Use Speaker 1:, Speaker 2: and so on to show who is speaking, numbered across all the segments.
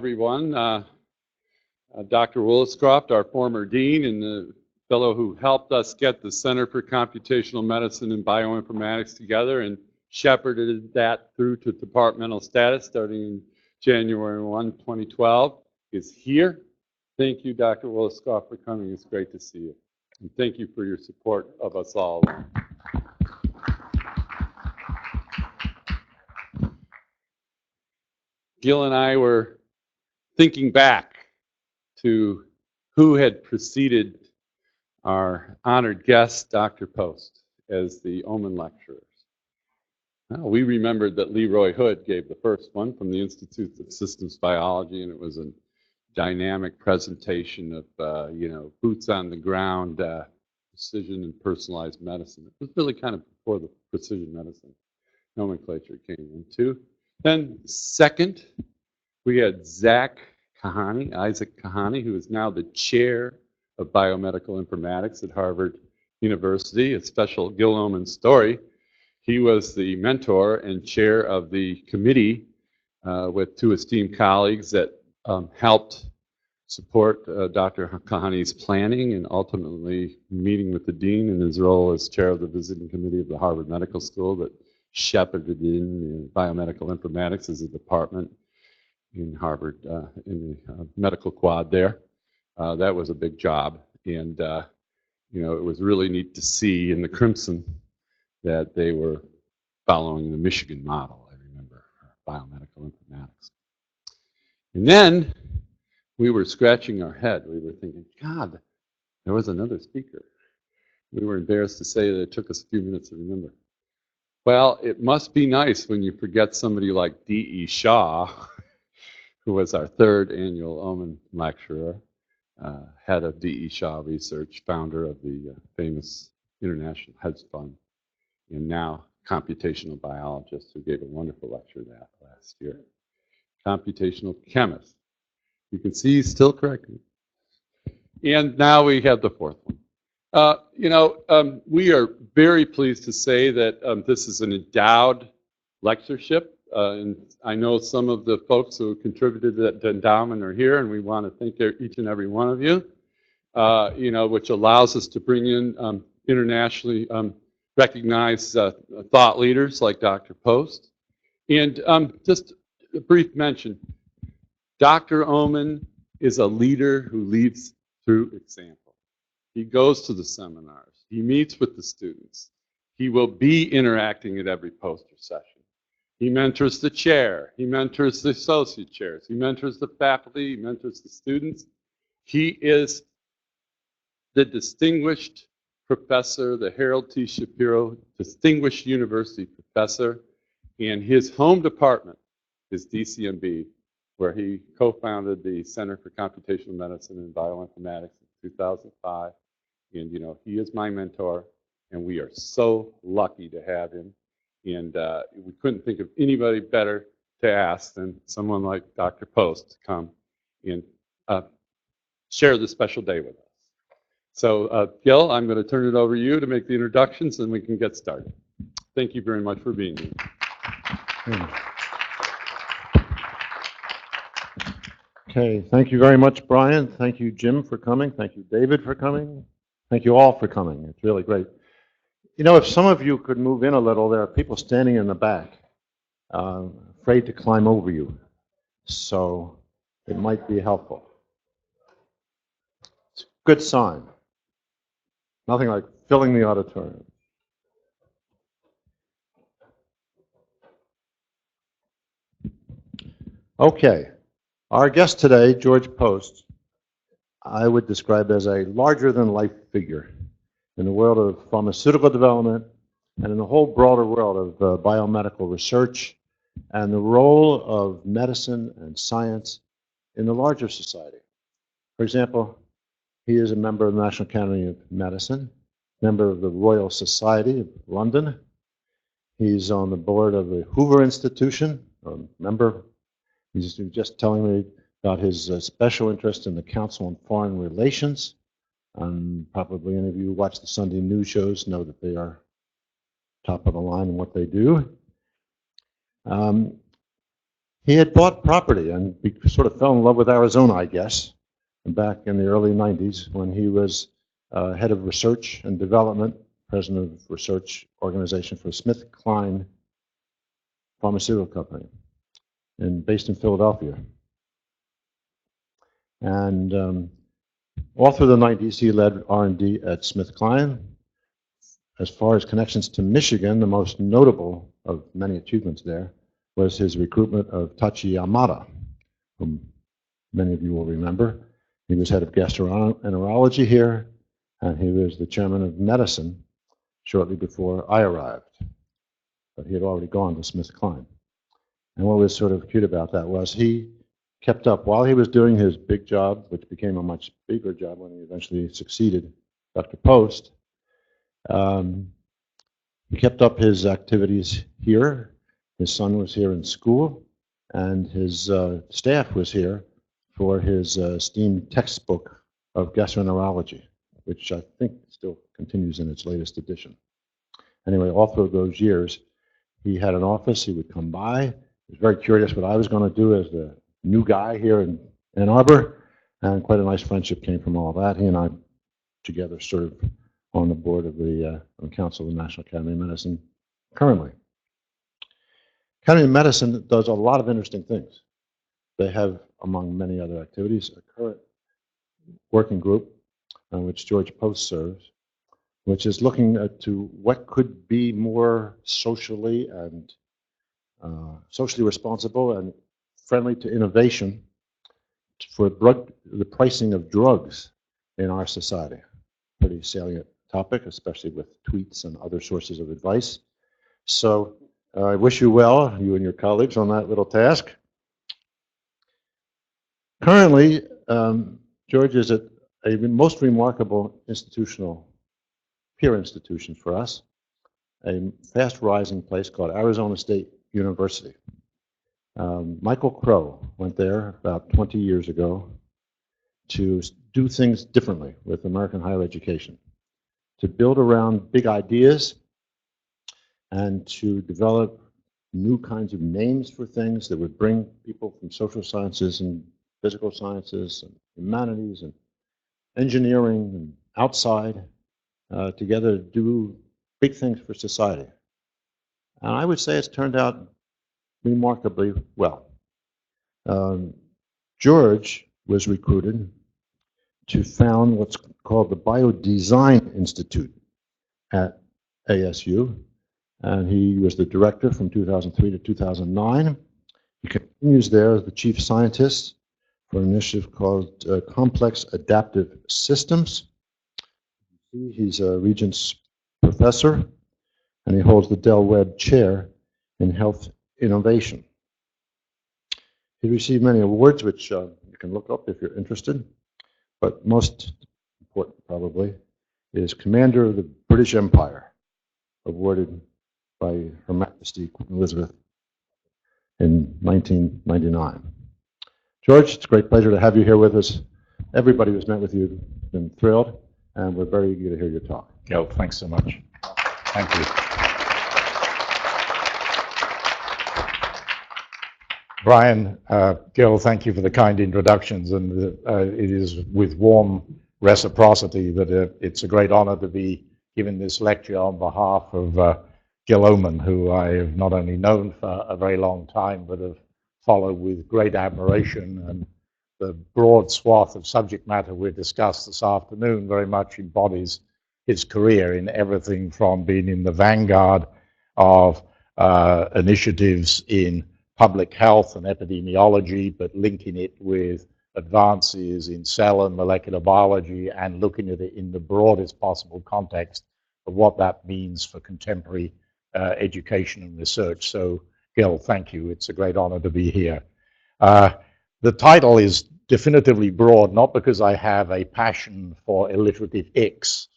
Speaker 1: everyone. Dr. Williscroft, our former dean and the fellow who helped us get the Center for Computational Medicine and Bioinformatics together and shepherded that through to departmental status starting in January 1, 2012, is here. Thank you, Dr. Williscroft, for coming. It's great to see you. And thank you for your support of us all. Gil and I were thinking back to who had preceded our honored guest, Dr. Poste, as the Omenn lecturers. Well, we remembered that Leroy Hood gave the first one from the Institute of Systems Biology, and it was a dynamic presentation of, boots on the ground, precision and personalized medicine. It was really kind of before the precision medicine nomenclature came into. Then second, we had Isaac Kahane, who is now the chair of biomedical informatics at Harvard University, a special Gil Omenn story. He was the mentor and chair of the committee with two esteemed colleagues that helped support Dr. Kahane's planning and ultimately meeting with the dean in his role as chair of the visiting committee of the Harvard Medical School that shepherded in biomedical informatics as a department in Harvard, in the medical quad there. That was a big job, and it was really neat to see in the Crimson that they were following the Michigan model, I remember, biomedical informatics. And then we were scratching our head. We were thinking, God, there was another speaker. We were embarrassed to say that it took us a few minutes to remember. Well, it must be nice when you forget somebody like D.E. Shaw, who was our third annual Omenn lecturer, head of D.E. Shaw Research, founder of the famous International Hedge Fund, and now computational biologist who gave a wonderful lecture that last year. Computational chemist. You can see he's still correcting. And now we have the fourth one. We are very pleased to say that this is an endowed lectureship. And I know some of the folks who contributed to that endowment are here, and we want to thank each and every one of you, which allows us to bring in internationally recognized thought leaders like Dr. Poste. And just a brief mention, Dr. Omenn is a leader who leads through example. He goes to the seminars. He meets with the students. He will be interacting at every poster session. He mentors the chair. He mentors the associate chairs. He mentors the faculty. He mentors the students. He is the distinguished professor, the Harold T. Shapiro Distinguished University Professor, and his home department is DCMB, where he co-founded the Center for Computational Medicine and Bioinformatics in 2005. And, he is my mentor, and we are so lucky to have him. And we couldn't think of anybody better to ask than someone like Dr. Poste to come and share this special day with us. So, Gil, I'm going to turn it over to you to make the introductions, and we can get started. Thank you very much for being here.
Speaker 2: Okay, thank you very much, Brian. Thank you, Jim, for coming. Thank you, David, for coming. Thank you all for coming. It's really great. If some of you could move in a little, there are people standing in the back, afraid to climb over you. So it might be helpful. It's a good sign. Nothing like filling the auditorium. Okay. Our guest today, George Poste, I would describe as a larger-than-life figure in the world of pharmaceutical development and in the whole broader world of biomedical research and the role of medicine and science in the larger society. For example, he is a member of the National Academy of Medicine, member of the Royal Society of London. He's on the board of the Hoover Institution, a member. He's just telling me about his special interest in the Council on Foreign Relations. Probably any of you who watch the Sunday news shows know that they are top of the line in what they do. He had bought property and sort of fell in love with Arizona, I guess, back in the early 90s when he was head of research and development, president of research organization for SmithKline Pharmaceutical Company, based in Philadelphia. And all through the 90s, he led R&D at SmithKline. As far as connections to Michigan, the most notable of many achievements there was his recruitment of Tachi Yamada, whom many of you will remember. He was head of gastroenterology here, and he was the chairman of medicine shortly before I arrived. But he had already gone to SmithKline. And what was sort of cute about that was he kept up, while he was doing his big job, which became a much bigger job when he eventually succeeded Dr. Poste, he kept up his activities here. His son was here in school, and his staff was here for his esteemed textbook of gastroenterology, which I think still continues in its latest edition. Anyway, all through those years, he had an office. He would come by. He was very curious what I was going to do as the new guy here in Ann Arbor, and quite a nice friendship came from all that. He and I together serve on the board of the Council of the National Academy of Medicine currently. Academy of Medicine does a lot of interesting things. They have, among many other activities, a current working group on which George Poste serves, which is looking to what could be more socially and socially responsible and friendly to innovation for the pricing of drugs in our society. Pretty salient topic, especially with tweets and other sources of advice. So I wish you well, you and your colleagues, on that little task. Currently, George is at a most remarkable peer institution for us, a fast-rising place called Arizona State University. Michael Crow went there about 20 years ago to do things differently with American higher education, to build around big ideas and to develop new kinds of names for things that would bring people from social sciences and physical sciences and humanities and engineering and outside together to do big things for society. And I would say it's turned out remarkably well. George was recruited to found what's called the Biodesign Institute at ASU, and he was the director from 2003 to 2009. He continues there as the chief scientist for an initiative called Complex Adaptive Systems. He's a Regents professor, and he holds the Del Webb Chair in Health Innovation. He received many awards, which you can look up if you're interested, but most important probably is Commander of the British Empire, awarded by Her Majesty Queen Elizabeth in 1999. George, it's a great pleasure to have you here with us. Everybody who's met with you has been thrilled, and we're very eager to hear your talk.
Speaker 3: Gil, thanks so much. Thank you. Brian, Gil, thank you for the kind introductions, and it is with warm reciprocity that it's a great honor to be giving this lecture on behalf of Gil Omenn, who I have not only known for a very long time, but have followed with great admiration, and the broad swath of subject matter we discussed this afternoon very much embodies his career in everything from being in the vanguard of initiatives in public health and epidemiology, but linking it with advances in cell and molecular biology and looking at it in the broadest possible context of what that means for contemporary education and research. So, Gil, thank you. It's a great honor to be here. The title is definitively broad, not because I have a passion for alliterative icks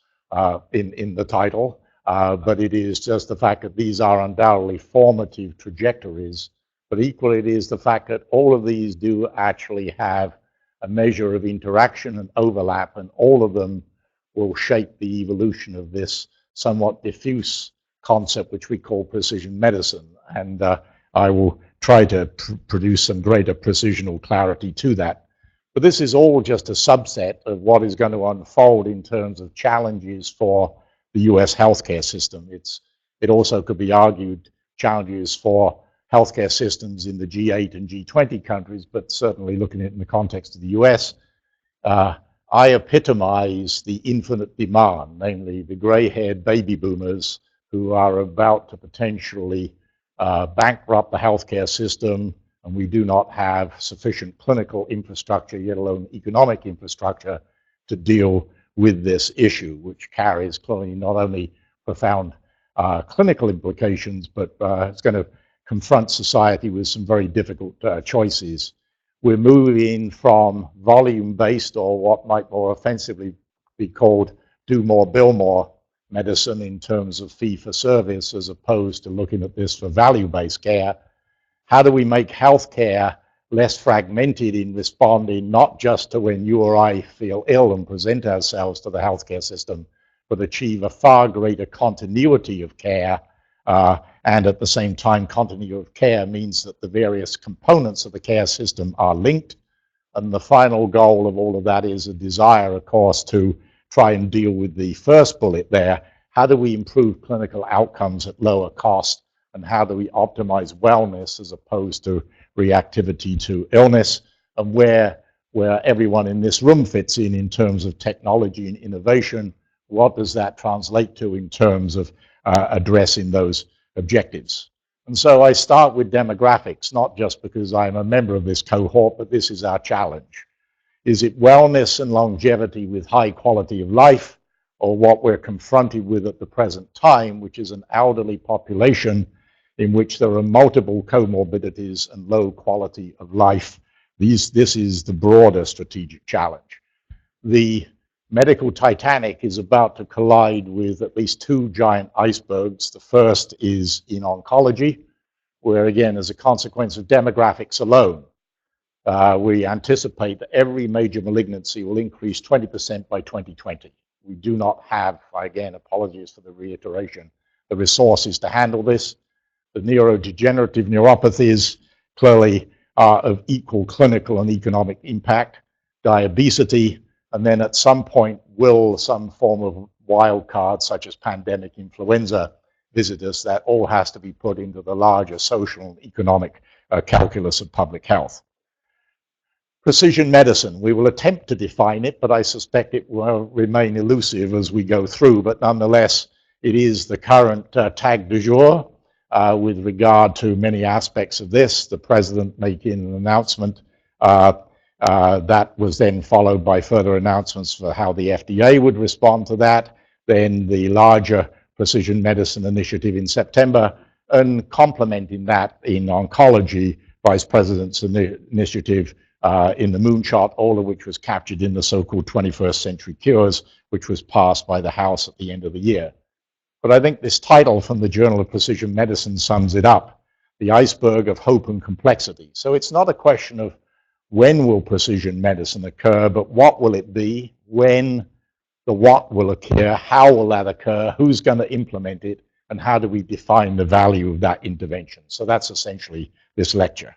Speaker 3: in the title, but it is just the fact that these are undoubtedly formative trajectories, but equally it is the fact that all of these do actually have a measure of interaction and overlap, and all of them will shape the evolution of this somewhat diffuse concept which we call precision medicine. And I will try to produce some greater precision or clarity to that. But this is all just a subset of what is going to unfold in terms of challenges for the US healthcare system. It also could be argued challenges for healthcare systems in the G8 and G20 countries, but certainly looking at it in the context of the US, I epitomize the infinite demand, namely the gray-haired baby boomers who are about to potentially bankrupt the healthcare system, and we do not have sufficient clinical infrastructure, yet alone economic infrastructure, to deal with this issue, which carries clearly not only profound clinical implications, but it's going to confront society with some very difficult choices. We're moving from volume-based, or what might more offensively be called do more, bill more medicine in terms of fee for service, as opposed to looking at this for value-based care. How do we make healthcare less fragmented in responding not just to when you or I feel ill and present ourselves to the healthcare system, but achieve a far greater continuity of care, and at the same time, continuity of care means that the various components of the care system are linked. And the final goal of all of that is a desire, of course, to try and deal with the first bullet there. How do we improve clinical outcomes at lower cost? And how do we optimize wellness as opposed to reactivity to illness? And where everyone in this room fits in terms of technology and innovation, what does that translate to in terms of addressing those objectives? And so I start with demographics, not just because I'm a member of this cohort, but this is our challenge. Is it wellness and longevity with high quality of life, or what we're confronted with at the present time, which is an elderly population in which there are multiple comorbidities and low quality of life? This is the broader strategic challenge. The medical Titanic is about to collide with at least two giant icebergs. The first is in oncology, where again, as a consequence of demographics alone, we anticipate that every major malignancy will increase 20% by 2020. We do not have, again, apologies for the reiteration, the resources to handle this. The neurodegenerative neuropathies clearly are of equal clinical and economic impact. Diabetes, and then at some point, will some form of wild card, such as pandemic influenza, visit us? That all has to be put into the larger social and economic calculus of public health. Precision medicine, we will attempt to define it, but I suspect it will remain elusive as we go through. But nonetheless, it is the current tag du jour with regard to many aspects of this. The president making an announcement that was then followed by further announcements for how the FDA would respond to that, then the larger precision medicine initiative in September, and complementing that in oncology, Vice President's initiative in the moonshot, all of which was captured in the so-called 21st Century Cures, which was passed by the House at the end of the year. But I think this title from the Journal of Precision Medicine sums it up, The Iceberg of Hope and Complexity. So it's not a question of when will precision medicine occur, but what will it be, when the what will occur, how will that occur, who's going to implement it, and how do we define the value of that intervention? So that's essentially this lecture.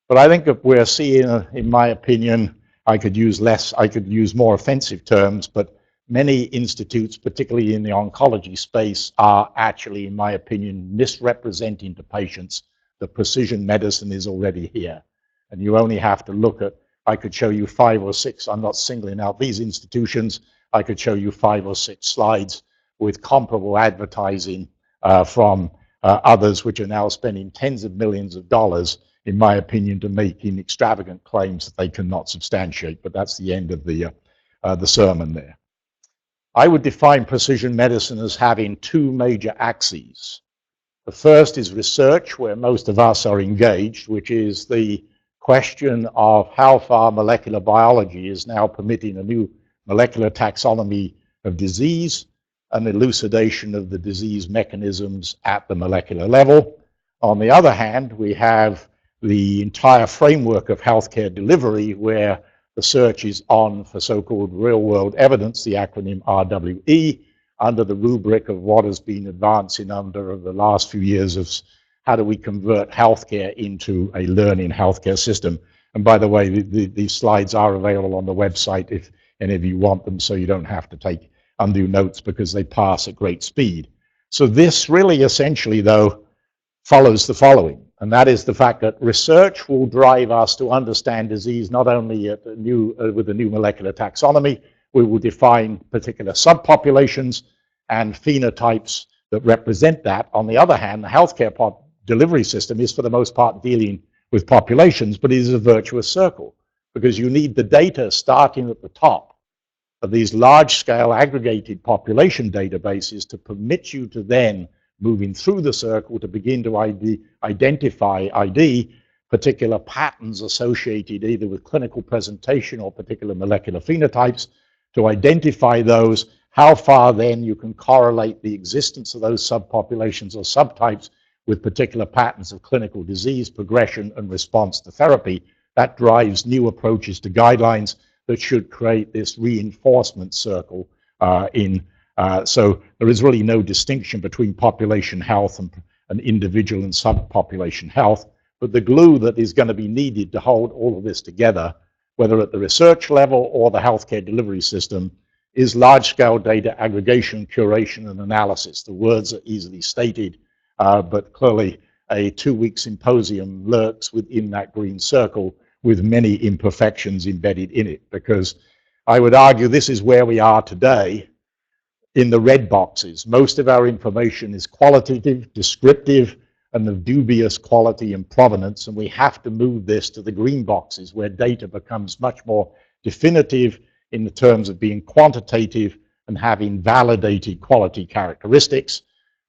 Speaker 3: But I think that we're seeing, in my opinion, I could use more offensive terms, but many institutes, particularly in the oncology space, are actually, in my opinion, misrepresenting to patients that precision medicine is already here. And you only have to look at, I could show you 5 or 6, I'm not singling out these institutions, I could show you 5 or 6 slides with comparable advertising from others which are now spending tens of millions of dollars, in my opinion, to making extravagant claims that they cannot substantiate. But that's the end of the sermon there. I would define precision medicine as having 2 major axes. The first is research, where most of us are engaged, which is the question of how far molecular biology is now permitting a new molecular taxonomy of disease, an elucidation of the disease mechanisms at the molecular level. On the other hand, we have the entire framework of healthcare delivery, where the search is on for so-called real-world evidence, the acronym RWE, under the rubric of what has been advancing under the last few years of how do we convert healthcare into a learning healthcare system. And by the way, these slides are available on the website if any of you want them, so you don't have to take undue notes because they pass at great speed. So this really essentially, though, follows the following, and that is the fact that research will drive us to understand disease not only at the with the new molecular taxonomy. We will define particular subpopulations and phenotypes that represent that. On the other hand, the healthcare delivery system is for the most part dealing with populations, but it is a virtuous circle because you need the data starting at the top of these large-scale aggregated population databases to permit you to then, moving through the circle, to begin to identify particular patterns associated either with clinical presentation or particular molecular phenotypes, to identify those, how far then you can correlate the existence of those subpopulations or subtypes with particular patterns of clinical disease, progression, and response to therapy. That drives new approaches to guidelines that should create this reinforcement circle so there is really no distinction between population health and individual and subpopulation health, but the glue that is going to be needed to hold all of this together, whether at the research level or the healthcare delivery system, is large-scale data aggregation, curation, and analysis. The words are easily stated, but clearly a 2-week symposium lurks within that green circle with many imperfections embedded in it, because I would argue this is where we are today in the red boxes. Most of our information is qualitative, descriptive, and of dubious quality and provenance, and we have to move this to the green boxes where data becomes much more definitive in the terms of being quantitative and having validated quality characteristics.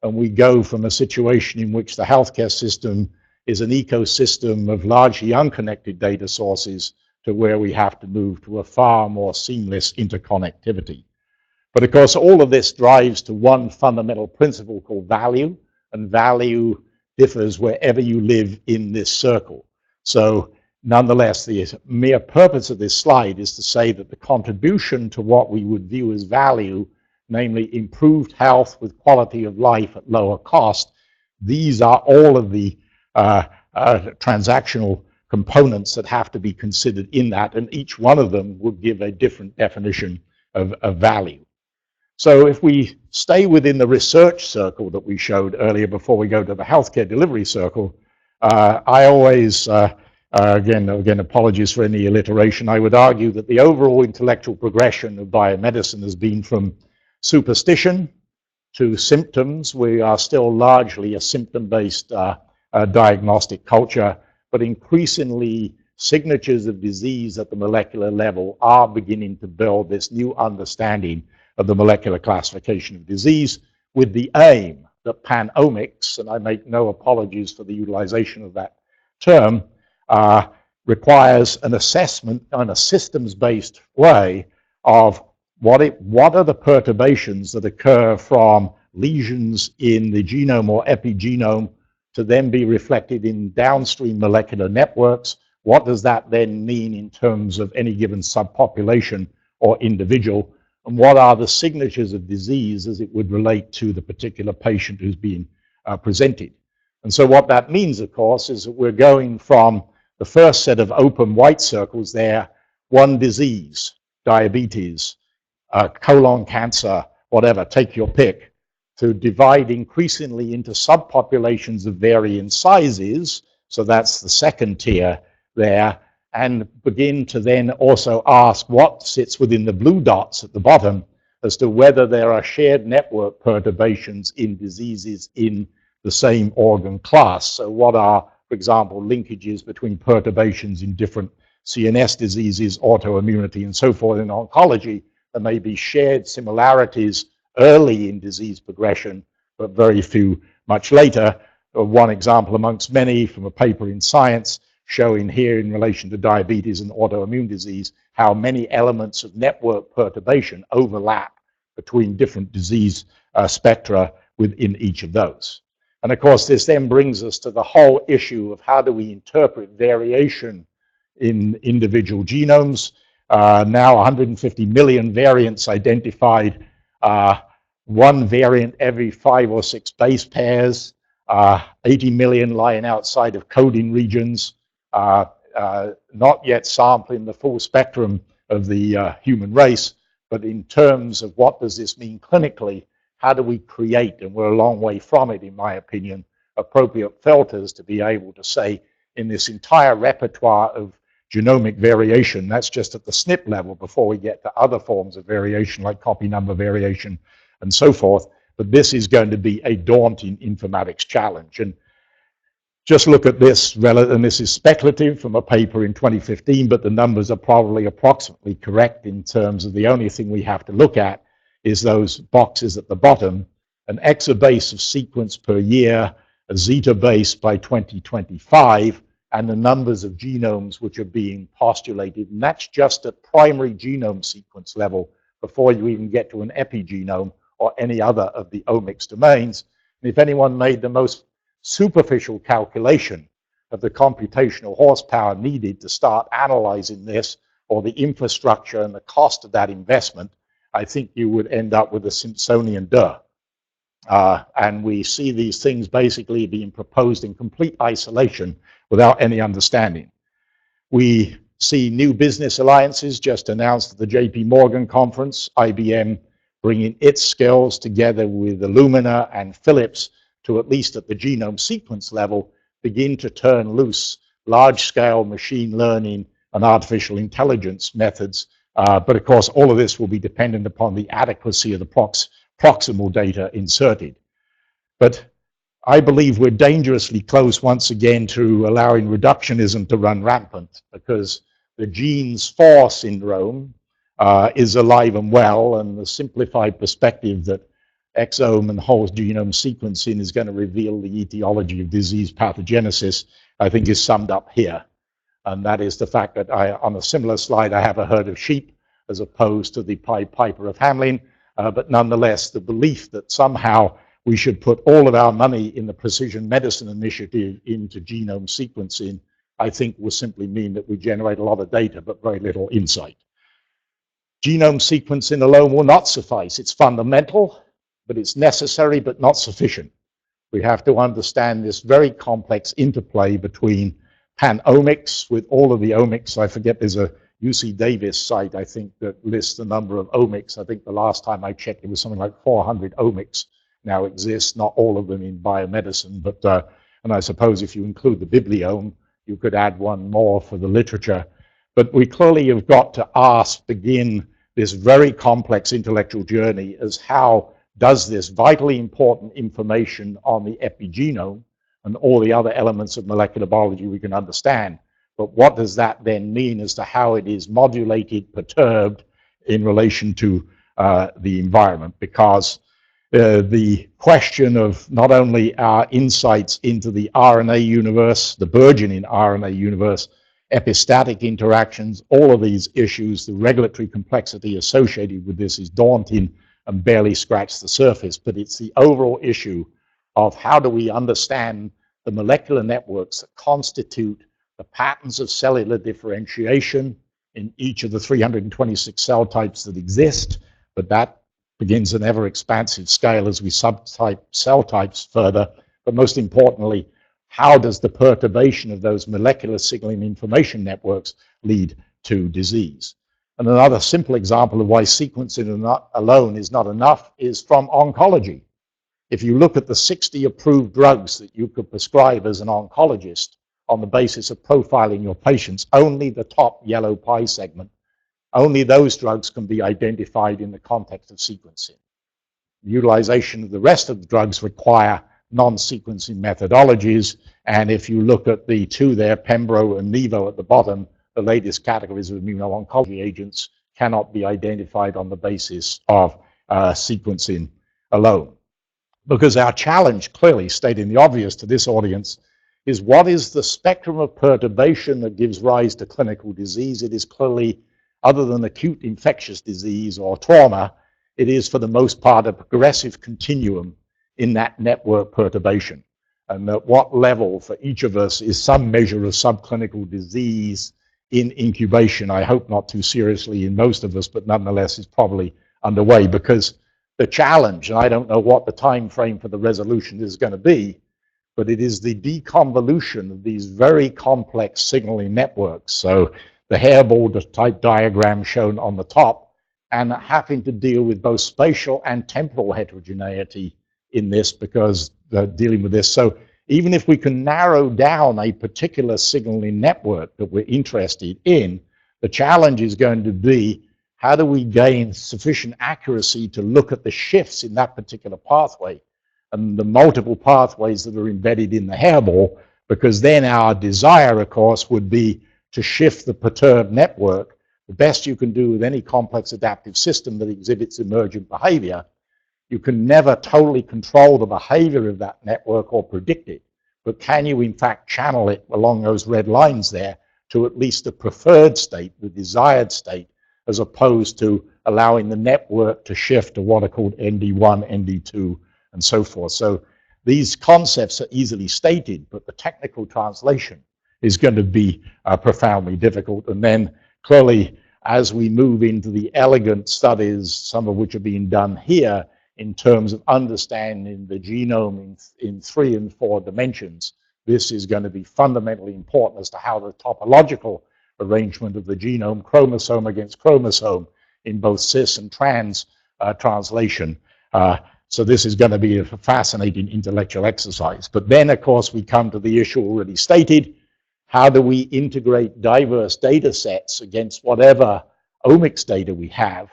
Speaker 3: And we go from a situation in which the healthcare system is an ecosystem of largely unconnected data sources to where we have to move to a far more seamless interconnectivity. But of course, all of this drives to one fundamental principle called value, and value differs wherever you live in this circle. So nonetheless, the mere purpose of this slide is to say that the contribution to what we would view as value, namely improved health with quality of life at lower cost, these are all of the transactional components that have to be considered in that, and each one of them would give a different definition of value. So if we stay within the research circle that we showed earlier before we go to the healthcare delivery circle, I always, again, apologies for any alliteration, I would argue that the overall intellectual progression of biomedicine has been from superstition to symptoms. We are still largely a symptom-based diagnostic culture, but increasingly signatures of disease at the molecular level are beginning to build this new understanding of the molecular classification of disease, with the aim that Panomics, and I make no apologies for the utilization of that term, requires an assessment in a systems-based way of what are the perturbations that occur from lesions in the genome or epigenome to then be reflected in downstream molecular networks. What does that then mean in terms of any given subpopulation or individual? And what are the signatures of disease as it would relate to the particular patient who's being presented? And so what that means, of course, is that we're going from the first set of open white circles there, one disease, diabetes, colon cancer, whatever, take your pick, to divide increasingly into subpopulations of varying sizes. So that's the second tier there, and begin to then also ask what sits within the blue dots at the bottom as to whether there are shared network perturbations in diseases in the same organ class. So what are, for example, linkages between perturbations in different CNS diseases, autoimmunity, and so forth in oncology? There may be shared similarities early in disease progression, but very few much later. One example amongst many from a paper in Science showing here in relation to diabetes and autoimmune disease how many elements of network perturbation overlap between different disease spectra within each of those. And of course, this then brings us to the whole issue of how do we interpret variation in individual genomes. Now 150 million variants identified, one variant every 5 or 6 base pairs. 80 million lying outside of coding regions, not yet sampling the full spectrum of the human race. But in terms of what does this mean clinically, how do we create, and we're a long way from it, in my opinion, appropriate filters to be able to say, in this entire repertoire of genomic variation, that's just at the SNP level before we get to other forms of variation like copy number variation and so forth. But this is going to be a daunting informatics challenge. And just look at this, and this is speculative from a paper in 2015, but the numbers are probably approximately correct in terms of the only thing we have to look at is those boxes at the bottom, an exabase of sequence per year, a zetabase by 2025, and the numbers of genomes which are being postulated. And that's just at primary genome sequence level before you even get to an epigenome or any other of the omics domains. And if anyone made the most superficial calculation of the computational horsepower needed to start analyzing this, or the infrastructure and the cost of that investment, I think you would end up with a Simpsonian duh. And we see these things basically being proposed in complete isolation without any understanding. We see new business alliances just announced at the JP Morgan conference, IBM bringing its skills together with Illumina and Philips to, at least at the genome sequence level, begin to turn loose large-scale machine learning and artificial intelligence methods. But of course, all of this will be dependent upon the adequacy of the proximal data inserted. But I believe we're dangerously close once again to allowing reductionism to run rampant, because the genes for syndrome is alive and well, and the simplified perspective that exome and whole genome sequencing is going to reveal the etiology of disease pathogenesis, I think is summed up here. And that is the fact that on a similar slide, I have a herd of sheep as opposed to the Pied Piper of Hamelin. But nonetheless, the belief that somehow we should put all of our money in the precision medicine initiative into genome sequencing, I think will simply mean that we generate a lot of data, but very little insight. Genome sequencing alone will not suffice. It's fundamental, but it's necessary, but not sufficient. We have to understand this very complex interplay between panomics with all of the omics. I forget, there's a UC Davis site, I think, that lists the number of omics. I think the last time I checked, it was something like 400 omics now exist, not all of them in biomedicine, but, and I suppose if you include the bibliome, you could add one more for the literature. But we clearly have got to begin this very complex intellectual journey as how does this vitally important information on the epigenome and all the other elements of molecular biology we can understand, but what does that then mean as to how it is modulated, perturbed in relation to the environment? Because the question of not only our insights into the RNA universe, the burgeoning RNA universe, epistatic interactions, all of these issues, the regulatory complexity associated with this is daunting and barely scratched the surface. But it's the overall issue of how do we understand the molecular networks that constitute the patterns of cellular differentiation in each of the 326 cell types that exist, but that begins an ever expansive scale as we subtype cell types further. But most importantly, how does the perturbation of those molecular signaling information networks lead to disease? And another simple example of why sequencing alone is not enough is from oncology. If you look at the 60 approved drugs that you could prescribe as an oncologist on the basis of profiling your patients, only the top yellow pie segment, only those drugs can be identified in the context of sequencing. The utilization of the rest of the drugs require non-sequencing methodologies, and if you look at the two there, Pembro and Nivo at the bottom, the latest categories of immuno-oncology agents cannot be identified on the basis of sequencing alone. Because our challenge, clearly stating the obvious to this audience, is what is the spectrum of perturbation that gives rise to clinical disease? It is clearly, other than acute infectious disease or trauma, it is for the most part a progressive continuum in that network perturbation. And at what level for each of us is some measure of subclinical disease in incubation? I hope not too seriously in most of us, but nonetheless is probably underway, because the challenge, and I don't know what the time frame for the resolution is going to be, but it is the deconvolution of these very complex signaling networks. So the hairball type diagram shown on the top, and having to deal with both spatial and temporal heterogeneity in this, because they're dealing with this. So even if we can narrow down a particular signaling network that we're interested in, the challenge is going to be, how do we gain sufficient accuracy to look at the shifts in that particular pathway and the multiple pathways that are embedded in the hairball? Because then our desire, of course, would be to shift the perturbed network. The best you can do with any complex adaptive system that exhibits emergent behavior, you can never totally control the behavior of that network or predict it, but can you in fact channel it along those red lines there to at least the preferred state, the desired state, as opposed to allowing the network to shift to what are called ND1, ND2, and so forth. So these concepts are easily stated, but the technical translation is going to be profoundly difficult. And then clearly, as we move into the elegant studies, some of which are being done here, in terms of understanding the genome in 3 and 4 dimensions, this is going to be fundamentally important as to how the topological arrangement of the genome, chromosome against chromosome, in both cis and trans translation. So this is going to be a fascinating intellectual exercise. But then, of course, we come to the issue already stated: how do we integrate diverse data sets against whatever omics data we have,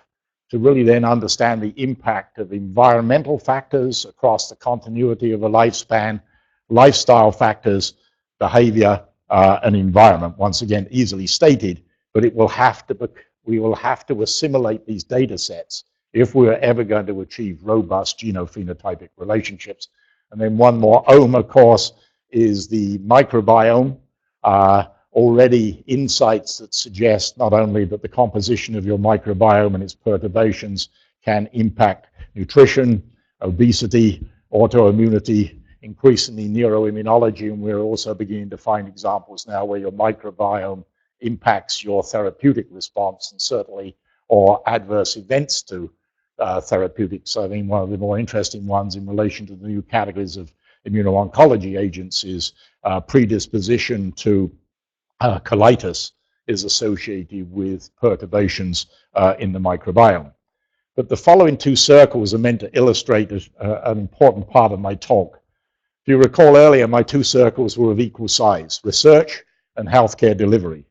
Speaker 3: to really then understand the impact of environmental factors across the continuity of a lifespan, lifestyle factors, behavior, and environment. Once again, easily stated, but it will have to we will have to assimilate these data sets if we're ever going to achieve robust genophenotypic relationships. And then one more ohm, of course, is the microbiome. Already insights that suggest not only that the composition of your microbiome and its perturbations can impact nutrition, obesity, autoimmunity, increasingly neuroimmunology, and we're also beginning to find examples now where your microbiome impacts your therapeutic response, and certainly, or adverse events to therapeutics. I think one of the more interesting ones in relation to the new categories of immuno-oncology agents is predisposition to colitis is associated with perturbations in the microbiome. But the following 2 circles are meant to illustrate an important part of my talk. If you recall earlier, my 2 circles were of equal size: research and healthcare delivery.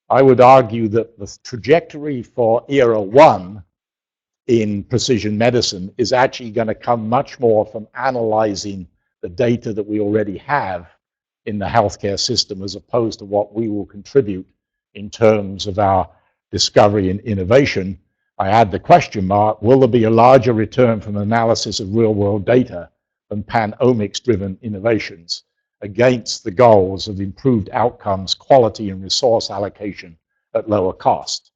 Speaker 3: I would argue that the trajectory for era 1 in precision medicine is actually going to come much more from analyzing the data that we already have in the healthcare system, as opposed to what we will contribute in terms of our discovery and innovation. I add the question mark: will there be a larger return from analysis of real-world data than pan-omics-driven innovations against the goals of improved outcomes, quality, and resource allocation at lower cost?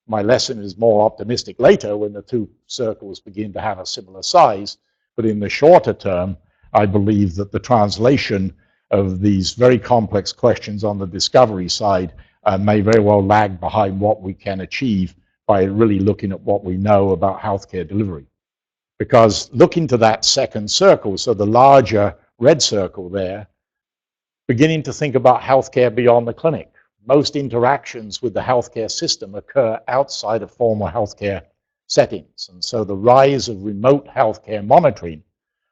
Speaker 3: My lesson is more optimistic later when the 2 circles begin to have a similar size, but in the shorter term, I believe that the translation of these very complex questions on the discovery side may very well lag behind what we can achieve by really looking at what we know about healthcare delivery. Because looking to that second circle, so the larger red circle there, beginning to think about healthcare beyond the clinic. Most interactions with the healthcare system occur outside of formal healthcare settings. And so the rise of remote healthcare monitoring,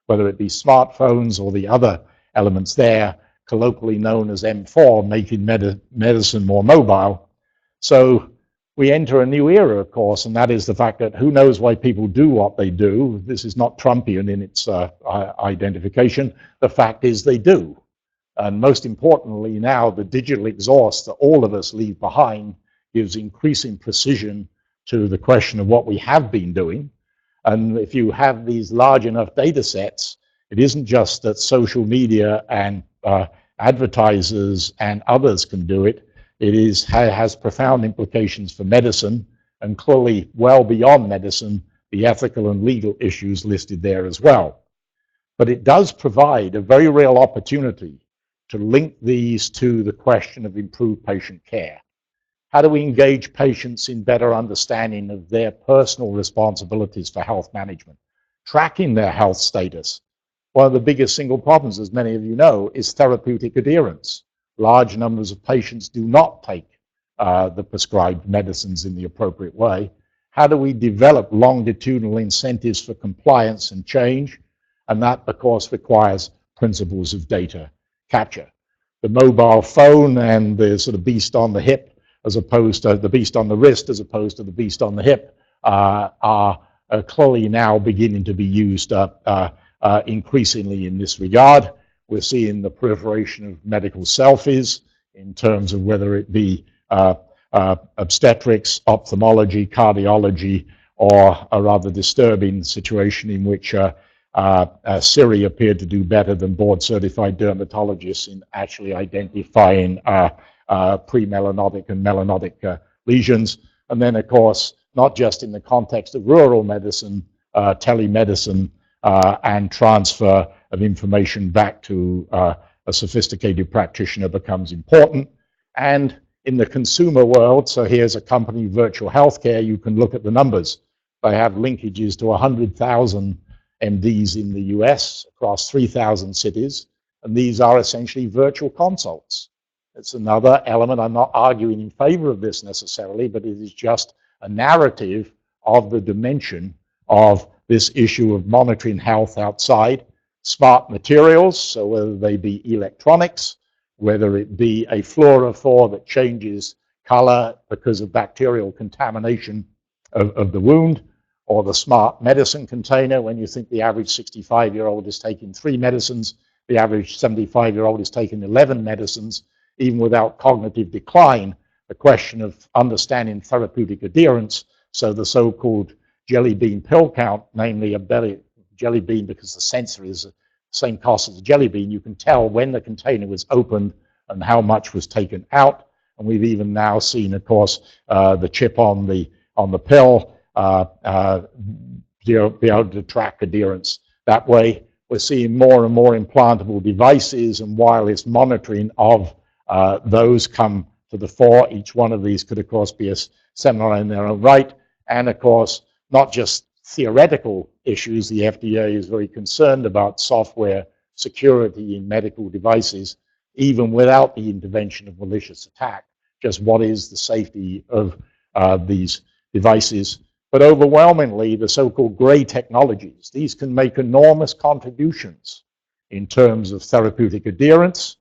Speaker 3: whether it be smartphones or the other elements there, colloquially known as M4, making medicine more mobile. So we enter a new era, of course, and that is the fact that who knows why people do what they do. This is not Trumpian in its identification. The fact is they do. And most importantly now, the digital exhaust that all of us leave behind gives increasing precision to the question of what we have been doing. And if you have these large enough data sets, it isn't just that social media and advertisers and others can do it. It has profound implications for medicine, and clearly well beyond medicine, the ethical and legal issues listed there as well. But it does provide a very real opportunity to link these to the question of improved patient care. How do we engage patients in better understanding of their personal responsibilities for health management, tracking their health status, one of the biggest single problems, as many of you know, is therapeutic adherence. Large numbers of patients do not take the prescribed medicines in the appropriate way. How do we develop longitudinal incentives for compliance and change? And that, of course, requires principles of data capture. The mobile phone and the sort of beast on the hip, as opposed to the beast on the wrist, as opposed to the beast on the hip, are clearly now beginning to be used increasingly in this regard. We're seeing the proliferation of medical selfies in terms of whether it be obstetrics, ophthalmology, cardiology, or a rather disturbing situation in which Siri appeared to do better than board-certified dermatologists in actually identifying pre-melanotic and melanotic lesions. And then, of course, not just in the context of rural medicine, telemedicine and transfer of information back to a sophisticated practitioner becomes important. And in the consumer world, so here's a company, Virtual Healthcare, you can look at the numbers. They have linkages to 100,000 MDs in the US across 3,000 cities, and these are essentially virtual consults. It's another element. I'm not arguing in favor of this necessarily, but it is just a narrative of the dimension of this issue of monitoring health outside. Smart materials, so whether they be electronics, whether it be a fluorophore that changes color because of bacterial contamination of the wound, or the smart medicine container, when you think the average 65-year-old is taking 3 medicines, the average 75-year-old is taking 11 medicines, even without cognitive decline. The question of understanding therapeutic adherence, so the so-called jelly bean pill count, namely a jelly bean, because the sensor is the same cost as a jelly bean, you can tell when the container was opened and how much was taken out. And we've even now seen, of course, the chip on the pill be able to track adherence that way. We're seeing more and more implantable devices and wireless monitoring of those come to the fore. Each one of these could, of course, be a seminar in their own right. And, of course, not just theoretical issues. The FDA is very concerned about software security in medical devices, even without the intervention of malicious attack. Just what is the safety of these devices? But overwhelmingly, the so-called gray technologies, these can make enormous contributions in terms of therapeutic adherence,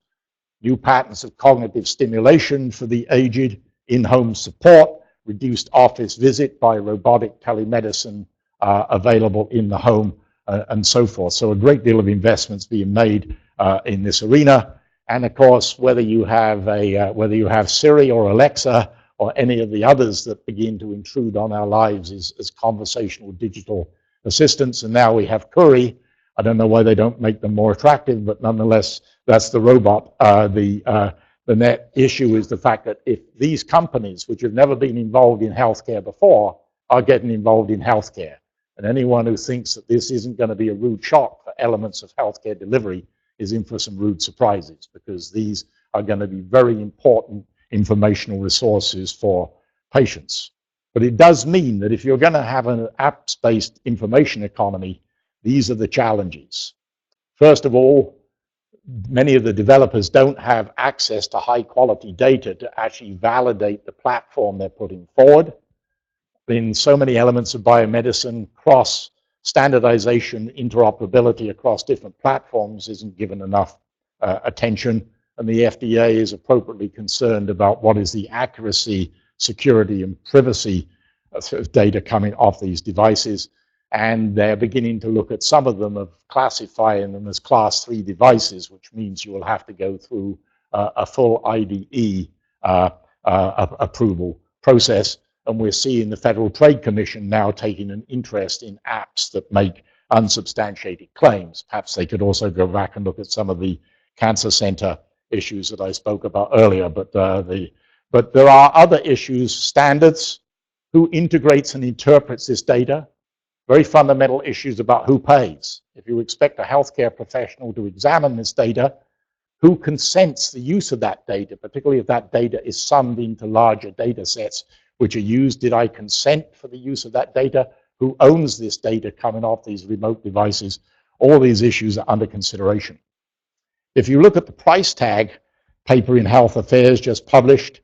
Speaker 3: new patterns of cognitive stimulation for the aged, in-home support, reduced office visit by robotic telemedicine available in the home, and so forth. So a great deal of investments being made in this arena. And of course, whether you have Siri or Alexa or any of the others that begin to intrude on our lives as conversational digital assistants. And now we have Curie. I don't know why they don't make them more attractive, but nonetheless, that's the robot. The net issue is the fact that if these companies, which have never been involved in healthcare before, are getting involved in healthcare, and anyone who thinks that this isn't going to be a rude shock for elements of healthcare delivery is in for some rude surprises, because these are going to be very important informational resources for patients. But it does mean that if you're going to have an apps-based information economy, these are the challenges. First of all, many of the developers don't have access to high-quality data to actually validate the platform they're putting forward. In so many elements of biomedicine, cross-standardization, interoperability across different platforms isn't given enough attention, and the FDA is appropriately concerned about what is the accuracy, security, and privacy of data coming off these devices. And they're beginning to look at some of them of classifying them as class 3 devices, which means you will have to go through a full IDE approval process. And we're seeing the Federal Trade Commission now taking an interest in apps that make unsubstantiated claims. Perhaps they could also go back and look at some of the cancer center issues that I spoke about earlier. But there are other issues, standards, who integrates and interprets this data, very fundamental issues about who pays. If you expect a healthcare professional to examine this data, who consents the use of that data, particularly if that data is summed into larger data sets which are used? Did I consent for the use of that data? Who owns this data coming off these remote devices? All these issues are under consideration. If you look at the price tag paper in Health Affairs just published,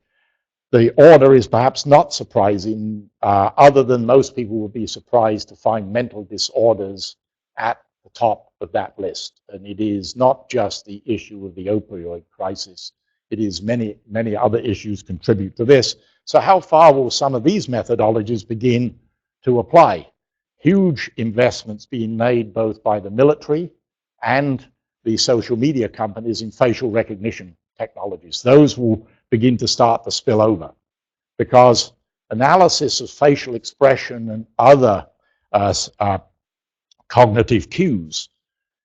Speaker 3: the order is perhaps not surprising, other than most people would be surprised to find mental disorders at the top of that list. And it is not just the issue of the opioid crisis. It is many, many other issues contribute to this. So how far will some of these methodologies begin to apply? Huge investments being made both by the military and the social media companies in facial recognition technologies. Those will begin to start to spill over, because analysis of facial expression and other cognitive cues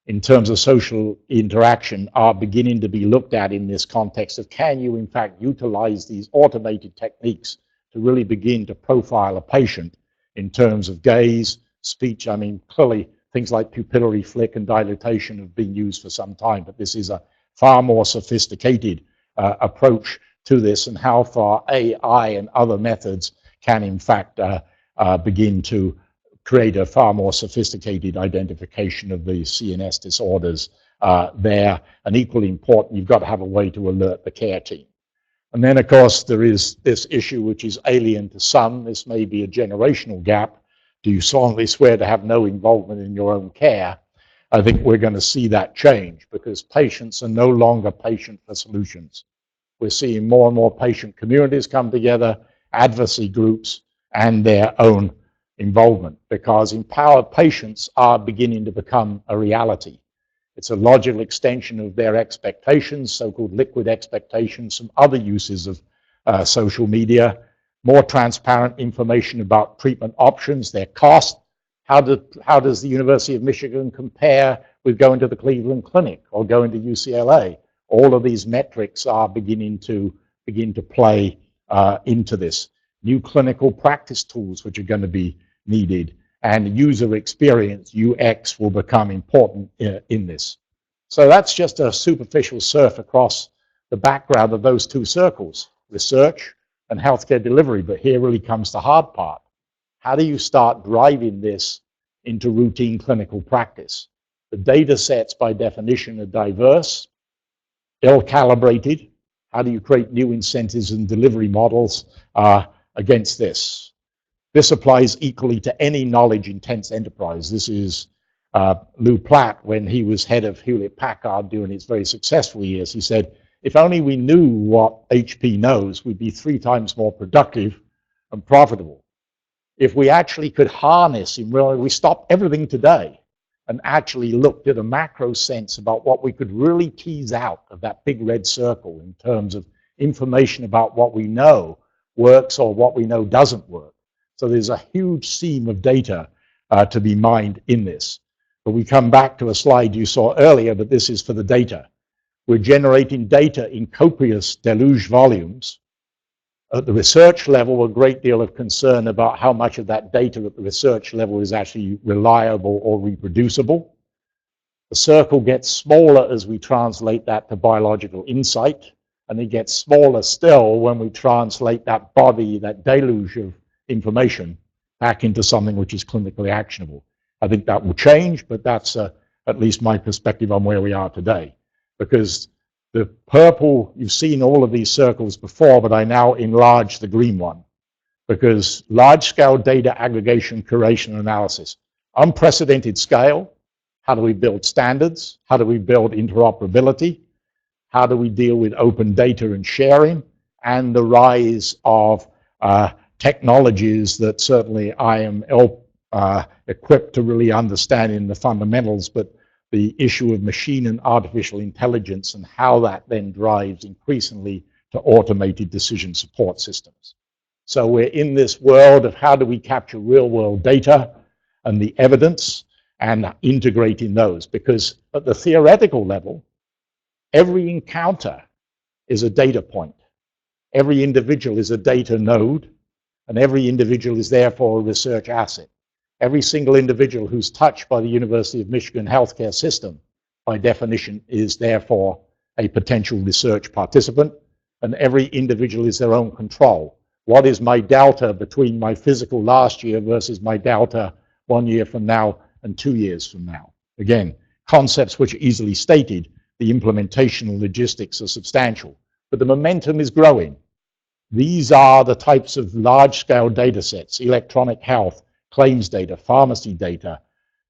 Speaker 3: in terms of social interaction are beginning to be looked at in this context of, can you in fact utilize these automated techniques to really begin to profile a patient in terms of gaze, speech. I mean, clearly things like pupillary flick and dilatation have been used for some time, but this is a far more sophisticated approach to this, and how far AI and other methods can in fact begin to create a far more sophisticated identification of the CNS disorders there. And equally important, you've got to have a way to alert the care team. And then, of course, there is this issue which is alien to some. This may be a generational gap. Do you solemnly swear to have no involvement in your own care? I think we're going to see that change, because patients are no longer patient for solutions. We're seeing more and more patient communities come together, advocacy groups, and their own involvement, because empowered patients are beginning to become a reality. It's a logical extension of their expectations, so-called liquid expectations, some other uses of social media, more transparent information about treatment options, their cost. How does the University of Michigan compare with going to the Cleveland Clinic or going to UCLA? All of these metrics are beginning to play into this. New clinical practice tools which are going to be needed, and user experience, UX, will become important in this. So that's just a superficial surf across the background of those two circles, research and healthcare delivery. But here really comes the hard part. How do you start driving this into routine clinical practice? The data sets, by definition, are diverse, ill-calibrated. How do you create new incentives and delivery models against this? This applies equally to any knowledge-intense enterprise. This is Lou Platt, when he was head of Hewlett-Packard during his very successful years. He said, if only we knew what HP knows, we'd be 3 times more productive and profitable. If we actually could harness, we stopped everything today and actually looked at a macro sense about what we could really tease out of that big red circle in terms of information about what we know works or what we know doesn't work. So there's a huge seam of data to be mined in this. But we come back to a slide you saw earlier, but this is for the data. We're generating data in copious deluge volumes. At the research level, a great deal of concern about how much of that data at the research level is actually reliable or reproducible. The circle gets smaller as we translate that to biological insight, and it gets smaller still when we translate that body, that deluge of information, back into something which is clinically actionable. I think that will change, but that's at least my perspective on where we are today. Because the purple, you've seen all of these circles before, but I now enlarge the green one. Because large-scale data aggregation, curation, and analysis, unprecedented scale. How do we build standards? How do we build interoperability? How do we deal with open data and sharing? And the rise of technologies that certainly I am equipped to really understand in the fundamentals, but the issue of machine and artificial intelligence and how that then drives increasingly to automated decision support systems. So we're in this world of how do we capture real-world data and the evidence and integrating those, because at the theoretical level, every encounter is a data point. Every individual is a data node, and every individual is therefore a research asset. Every single individual who's touched by the University of Michigan healthcare system, by definition, is therefore a potential research participant, and every individual is their own control. What is my delta between my physical last year versus my delta 1 year from now and 2 years from now? Again, concepts which are easily stated, the implementation and logistics are substantial. But the momentum is growing. These are the types of large-scale data sets: electronic health, claims data, pharmacy data,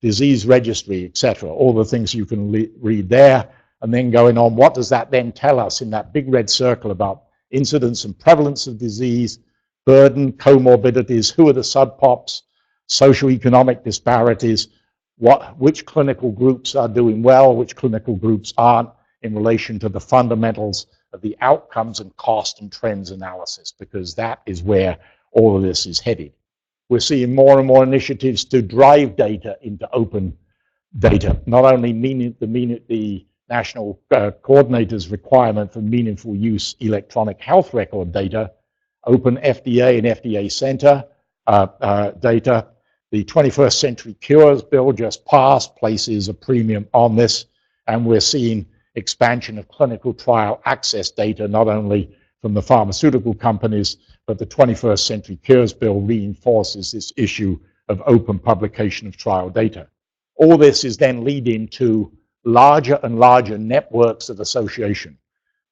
Speaker 3: disease registry, etc. All the things you can read there. And then going on, what does that then tell us in that big red circle about incidence and prevalence of disease, burden, comorbidities, who are the subpops, socioeconomic disparities, which clinical groups are doing well, which clinical groups aren't, in relation to the fundamentals of the outcomes and cost and trends analysis, because that is where all of this is headed. We're seeing more and more initiatives to drive data into open data, not only the national coordinator's requirement for meaningful use electronic health record data, open FDA and FDA center data. The 21st Century Cures Bill just passed, places a premium on this, and we're seeing expansion of clinical trial access data, not only from the pharmaceutical companies, but the 21st Century Cures Bill reinforces this issue of open publication of trial data. All this is then leading to larger and larger networks of association.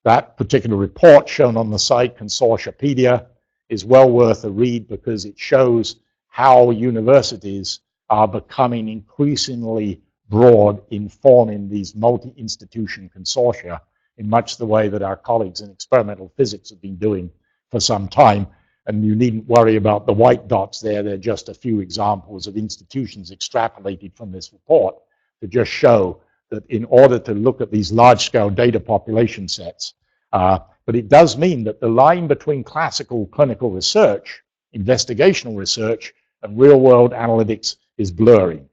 Speaker 3: That particular report shown on the site, Consortiapedia, is well worth a read because it shows how universities are becoming increasingly broad in forming these multi-institution consortia in much the way that our colleagues in experimental physics have been doing for some time. And you needn't worry about the white dots there. They're just a few examples of institutions extrapolated from this report to just show that in order to look at these large-scale data population sets, but it does mean that the line between classical clinical research, investigational research, and real-world analytics is blurring,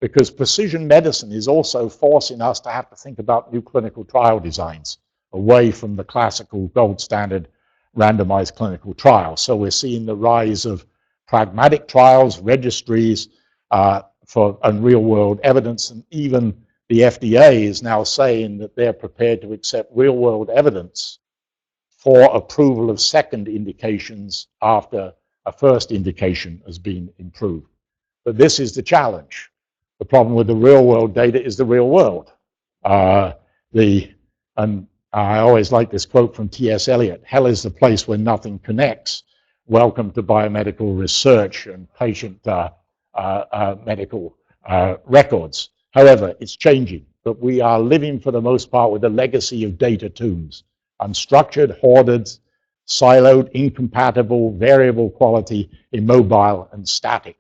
Speaker 3: because precision medicine is also forcing us to have to think about new clinical trial designs away from the classical gold standard randomized clinical trials. So we're seeing the rise of pragmatic trials, registries, and real-world evidence, and even the FDA is now saying that they're prepared to accept real-world evidence for approval of second indications after a first indication has been improved. But this is the challenge. The problem with the real-world data is the real world. And I always like this quote from T.S. Eliot: "Hell is the place where nothing connects. Welcome to biomedical research and patient medical records." However, it's changing, but we are living for the most part with a legacy of data tombs: unstructured, hoarded, siloed, incompatible, variable quality, immobile, and static.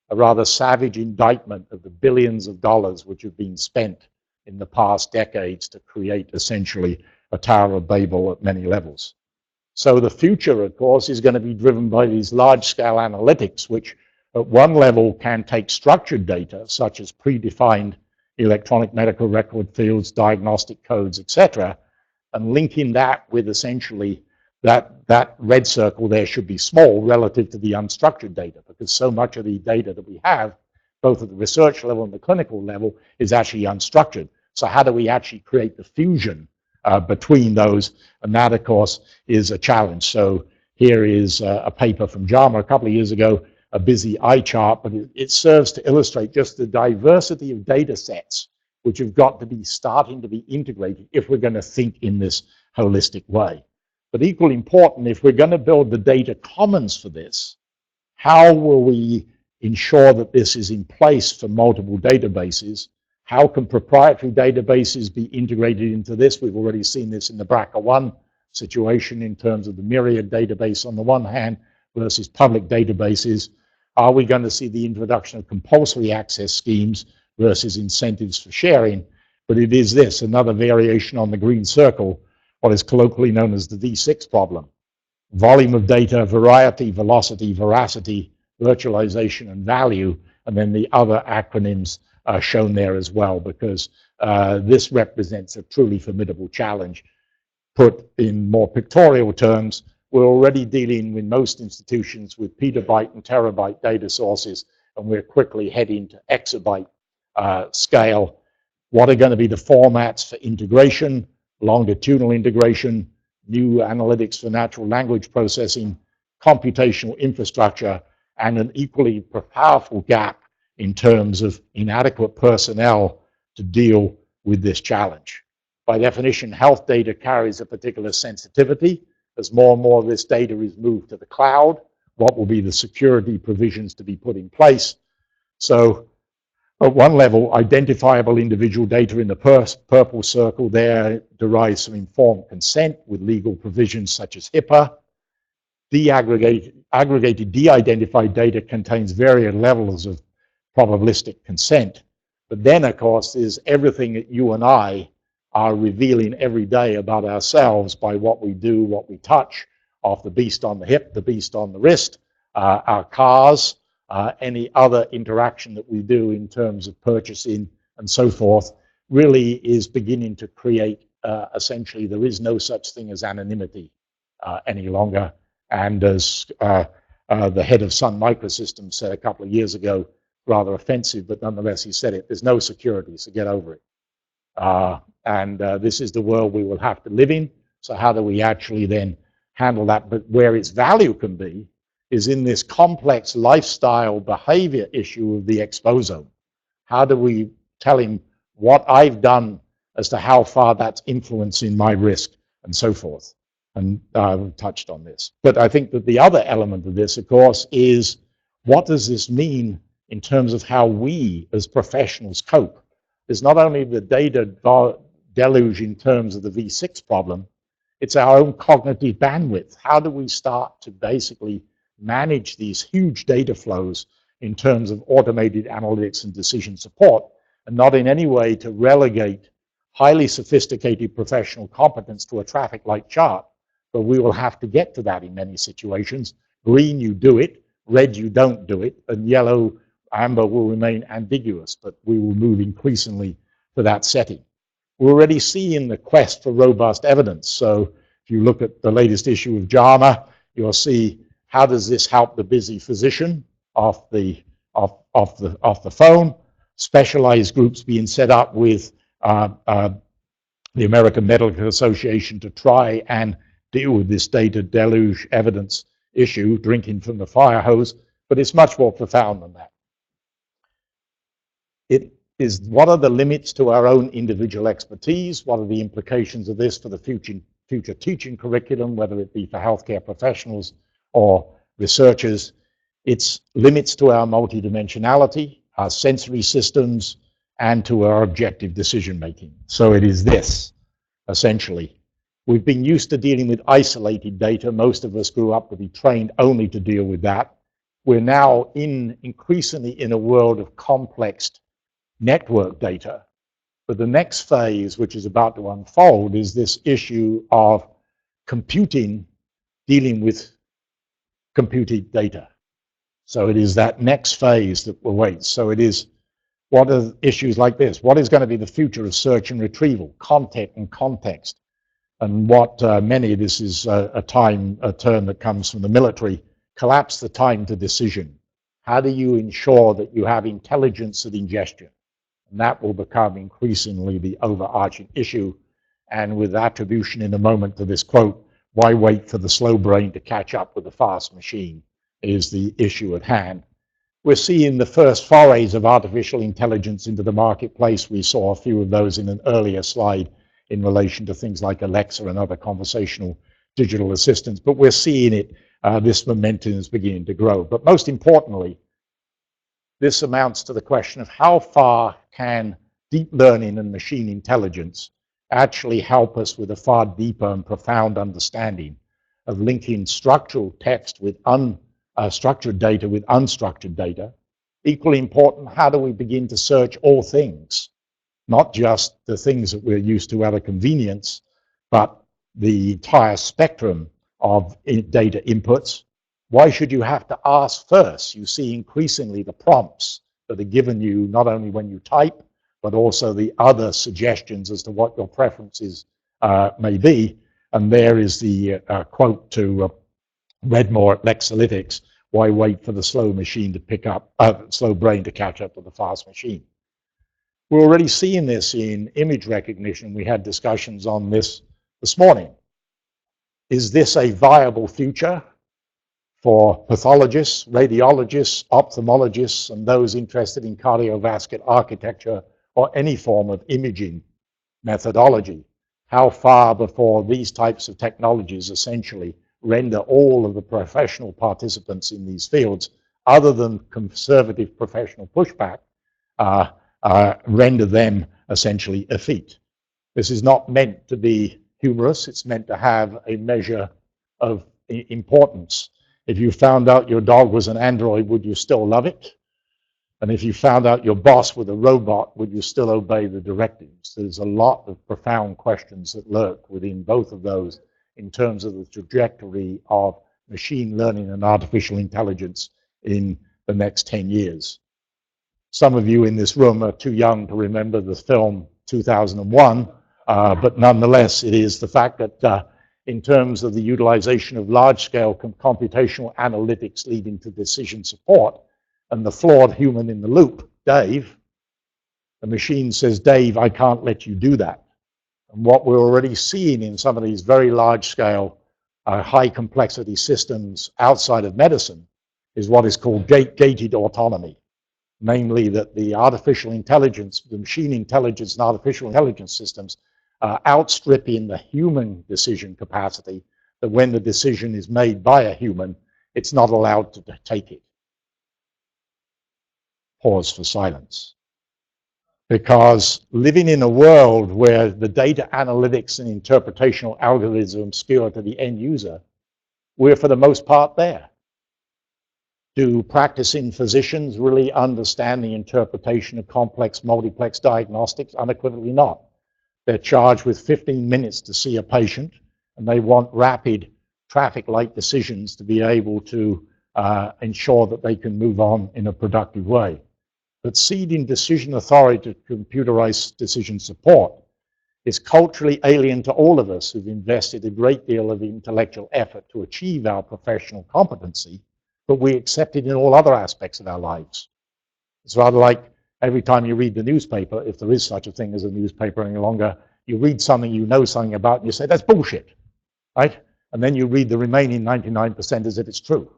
Speaker 3: A rather savage indictment of the billions of dollars which have been spent in the past decades to create essentially a Tower of Babel at many levels. So the future, of course, is going to be driven by these large-scale analytics, which at one level can take structured data, such as predefined electronic medical record fields, diagnostic codes, etc., and linking that with essentially that red circle there should be small relative to the unstructured data, because so much of the data that we have, both at the research level and the clinical level, is actually unstructured. So how do we actually create the fusion between those? And that, of course, is a challenge. So here is a paper from JAMA a couple of years ago, a busy eye chart, but it serves to illustrate just the diversity of data sets which have got to be starting to be integrated if we're going to think in this holistic way. But equally important, if we're going to build the data commons for this, how will we ensure that this is in place for multiple databases? How can proprietary databases be integrated into this? We've already seen this in the BRCA1 situation in terms of the Myriad database on the one hand versus public databases. Are we going to see the introduction of compulsory access schemes versus incentives for sharing? But it is this, another variation on the green circle, what is colloquially known as the V6 problem. Volume of data, variety, velocity, veracity, virtualization, and value, and then the other acronyms are shown there as well, because this represents a truly formidable challenge. Put in more pictorial terms, we're already dealing with most institutions with petabyte and terabyte data sources, and we're quickly heading to exabyte scale. What are going to be the formats for integration, longitudinal integration, new analytics for natural language processing, computational infrastructure, and an equally powerful gap in terms of inadequate personnel to deal with this challenge. By definition, health data carries a particular sensitivity. As more and more of this data is moved to the cloud, what will be the security provisions to be put in place? So at one level, identifiable individual data in the purple circle there derives from informed consent with legal provisions such as HIPAA. Aggregated de-identified data contains various levels of probabilistic consent. But then, of course, is everything that you and I are revealing every day about ourselves by what we do, what we touch, off the beast on the hip, the beast on the wrist, our cars, any other interaction that we do in terms of purchasing and so forth, really is beginning to create, essentially, there is no such thing as anonymity any longer. And as the head of Sun Microsystems said a couple of years ago, rather offensive, but nonetheless he said it, there's no security, so get over it. This is the world we will have to live in. So how do we actually then handle that? But where its value can be is in this complex lifestyle behavior issue of the exposome. How do we tell him what I've done as to how far that's influencing my risk and so forth? And we've touched on this. But I think that the other element of this, of course, is what does this mean in terms of how we as professionals cope? There's not only the data deluge in terms of the V6 problem, it's our own cognitive bandwidth. How do we start to basically manage these huge data flows in terms of automated analytics and decision support, and not in any way to relegate highly sophisticated professional competence to a traffic light chart, but we will have to get to that in many situations. Green, you do it. Red, you don't do it. And yellow, amber will remain ambiguous, but we will move increasingly to that setting. We're already seeing the quest for robust evidence. So if you look at the latest issue of JAMA, you'll see how does this help the busy physician off the phone, specialized groups being set up with the American Medical Association to try and deal with this data deluge evidence issue, drinking from the fire hose, but it's much more profound than that. It is, what are the limits to our own individual expertise? What are the implications of this for the future teaching curriculum, whether it be for healthcare professionals or researchers? It's limits to our multidimensionality, our sensory systems, and to our objective decision making. So it is this, essentially. We've been used to dealing with isolated data. Most of us grew up to be trained only to deal with that. We're now increasingly in a world of complex network data. But the next phase, which is about to unfold, is this issue of computing, dealing with computed data. So it is that next phase that awaits. So it is, what are issues like this? What is going to be the future of search and retrieval, content and context? And what this is a term that comes from the military, collapse the time to decision. How do you ensure that you have intelligence at ingestion? And that will become increasingly the overarching issue. And with attribution in a moment to this quote, why wait for the slow brain to catch up with the fast machine, is the issue at hand. We're seeing the first forays of artificial intelligence into the marketplace. We saw a few of those in an earlier slide in relation to things like Alexa and other conversational digital assistants. But we're seeing it, this momentum is beginning to grow. But most importantly, this amounts to the question of how far can deep learning and machine intelligence actually help us with a far deeper and profound understanding of linking structural text with structured data with unstructured data. Equally important, how do we begin to search all things? Not just the things that we're used to out of convenience, but the entire spectrum of data inputs. Why should you have to ask first? You see increasingly the prompts that are given you not only when you type, but also the other suggestions as to what your preferences may be. And there is the quote to Redmore at Lexalytics, why wait for the slow machine to pick up, slow brain to catch up to the fast machine? We're already seeing this in image recognition. We had discussions on this morning. Is this a viable future for pathologists, radiologists, ophthalmologists, and those interested in cardiovascular architecture or any form of imaging methodology. How far before these types of technologies essentially render all of the professional participants in these fields, other than conservative professional pushback, render them essentially effete. This is not meant to be humorous. It's meant to have a measure of importance. If you found out your dog was an android, would you still love it? And if you found out your boss was a robot, would you still obey the directives? There's a lot of profound questions that lurk within both of those in terms of the trajectory of machine learning and artificial intelligence in the next 10 years. Some of you in this room are too young to remember the film 2001, but nonetheless, it is the fact that in terms of the utilization of large-scale computational analytics leading to decision support, and the flawed human in the loop, Dave, the machine says, Dave, I can't let you do that. And what we're already seeing in some of these very large-scale, high-complexity systems outside of medicine is what is called gated autonomy. Namely, that the artificial intelligence, the machine intelligence and artificial intelligence systems are outstripping the human decision capacity, that when the decision is made by a human, it's not allowed to take it. Pause for silence. Because living in a world where the data analytics and interpretational algorithms are obscure to the end user, we're for the most part there. Do practicing physicians really understand the interpretation of complex multiplex diagnostics? Unequivocally not. They're charged with 15 minutes to see a patient, and they want rapid traffic light decisions to be able to ensure that they can move on in a productive way. But ceding decision authority to computerized decision support is culturally alien to all of us who've invested a great deal of intellectual effort to achieve our professional competency, but we accept it in all other aspects of our lives. It's rather like every time you read the newspaper, if there is such a thing as a newspaper any longer, you read something you know something about and you say, that's bullshit, right? And then you read the remaining 99% as if it's true,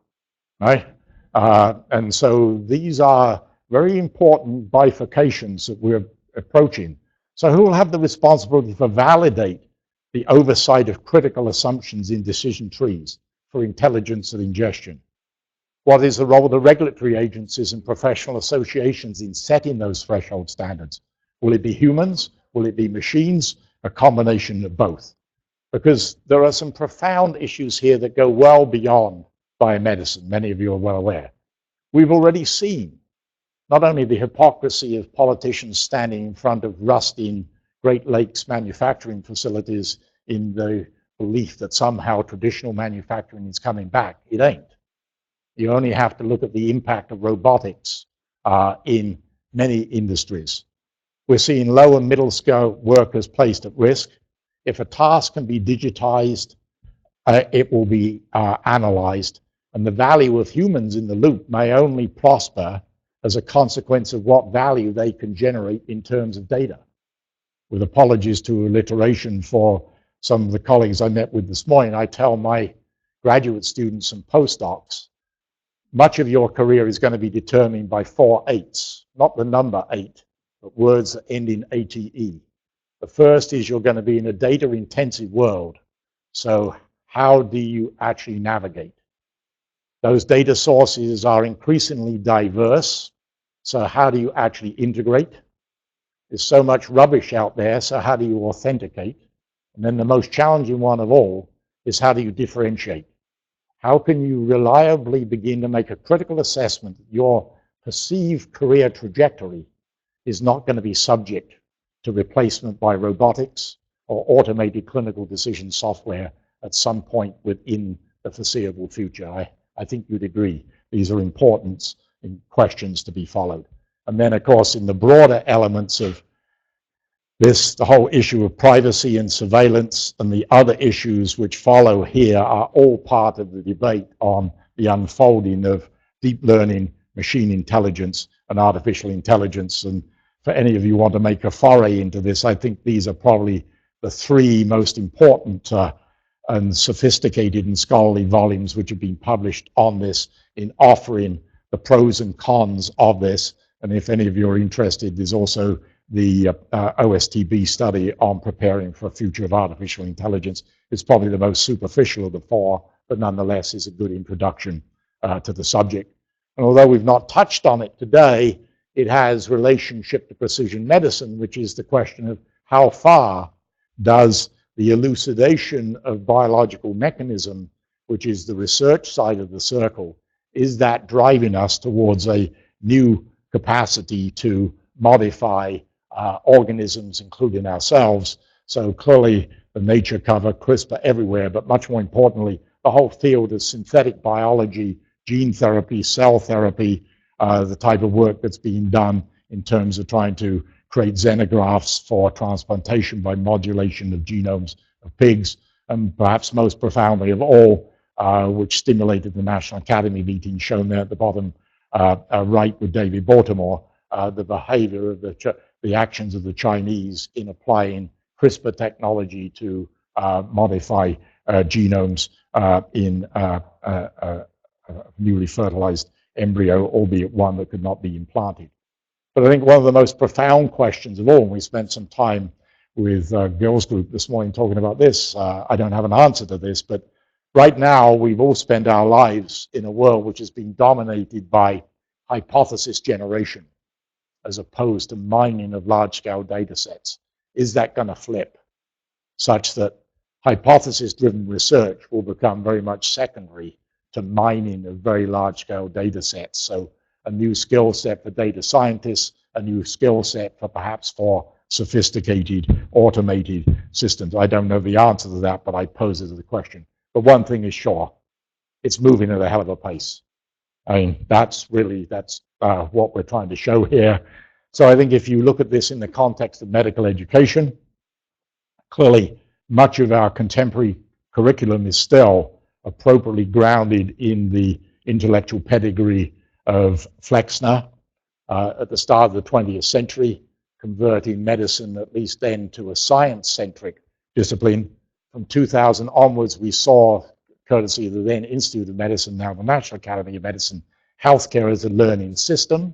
Speaker 3: right? And so these are very important bifurcations that we're approaching. So who will have the responsibility for validate the oversight of critical assumptions in decision trees for intelligence and ingestion? What is the role of the regulatory agencies and professional associations in setting those threshold standards? Will it be humans? Will it be machines? A combination of both. Because there are some profound issues here that go well beyond biomedicine. Many of you are well aware. We've already seen not only the hypocrisy of politicians standing in front of rusting Great Lakes manufacturing facilities in the belief that somehow traditional manufacturing is coming back. It ain't. You only have to look at the impact of robotics in many industries. We're seeing low and middle scale workers placed at risk. If a task can be digitized, it will be analyzed, and the value of humans in the loop may only prosper as a consequence of what value they can generate in terms of data. With apologies to alliteration for some of the colleagues I met with this morning, I tell my graduate students and postdocs, much of your career is going to be determined by 4 8s, not the number 8, but words that end in ATE. The first is you're going to be in a data-intensive world. So how do you actually navigate? Those data sources are increasingly diverse. So how do you actually integrate? There's so much rubbish out there, so how do you authenticate? And then the most challenging one of all is how do you differentiate? How can you reliably begin to make a critical assessment that your perceived career trajectory is not going to be subject to replacement by robotics or automated clinical decision software at some point within the foreseeable future? I think you'd agree. These are important questions to be followed. And then, of course, in the broader elements of this, the whole issue of privacy and surveillance and the other issues which follow here are all part of the debate on the unfolding of deep learning, machine intelligence, and artificial intelligence. And for any of you who want to make a foray into this, I think these are probably the 3 most important and sophisticated and scholarly volumes which have been published on this in offering the pros and cons of this. And if any of you are interested, there's also the OSTB study on preparing for a future of artificial intelligence is probably the most superficial of the four, but nonetheless is a good introduction to the subject. And although we've not touched on it today, it has relationship to precision medicine, which is the question of how far does the elucidation of biological mechanism, which is the research side of the circle, is that driving us towards a new capacity to modify organisms, including ourselves. So clearly the nature cover, CRISPR everywhere, but much more importantly, the whole field of synthetic biology, gene therapy, cell therapy, the type of work that's being done in terms of trying to create xenografts for transplantation by modulation of genomes of pigs, and perhaps most profoundly of all, which stimulated the National Academy meeting shown there at the bottom right with David Baltimore, the behavior of the actions of the Chinese in applying CRISPR technology to modify genomes in newly fertilized embryo, albeit one that could not be implanted. But I think one of the most profound questions of all, and we spent some time with Gil's group this morning talking about this, I don't have an answer to this, but right now we've all spent our lives in a world which has been dominated by hypothesis generation as opposed to mining of large-scale data sets. Is that going to flip such that hypothesis-driven research will become very much secondary to mining of very large-scale data sets? So a new skill set for data scientists, a new skill set for perhaps for sophisticated automated systems. I don't know the answer to that, but I pose it as a question. But one thing is sure, it's moving at a hell of a pace. I mean, that's what we're trying to show here. So I think if you look at this in the context of medical education, clearly much of our contemporary curriculum is still appropriately grounded in the intellectual pedigree of Flexner at the start of the 20th century, converting medicine at least then to a science-centric discipline. From 2000 onwards, we saw, courtesy of the then Institute of Medicine, now the National Academy of Medicine, healthcare as a learning system.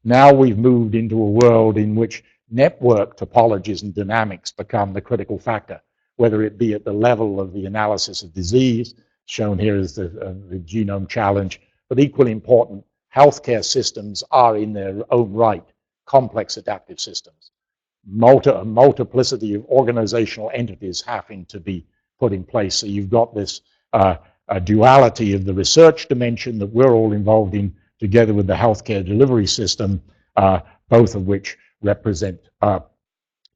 Speaker 3: Now we've moved into a world in which network topologies and dynamics become the critical factor, whether it be at the level of the analysis of disease, shown here is the genome challenge, but equally important, healthcare systems are in their own right complex adaptive systems. A multiplicity of organizational entities having to be put in place. So you've got this a duality of the research dimension that we're all involved in, together with the healthcare delivery system, both of which represent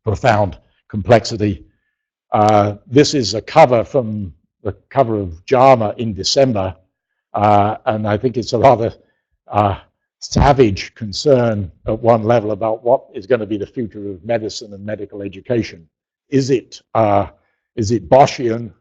Speaker 3: profound complexity. This is a cover from the cover of JAMA in December, and I think it's a rather savage concern at one level about what is going to be the future of medicine and medical education. Is it Boschian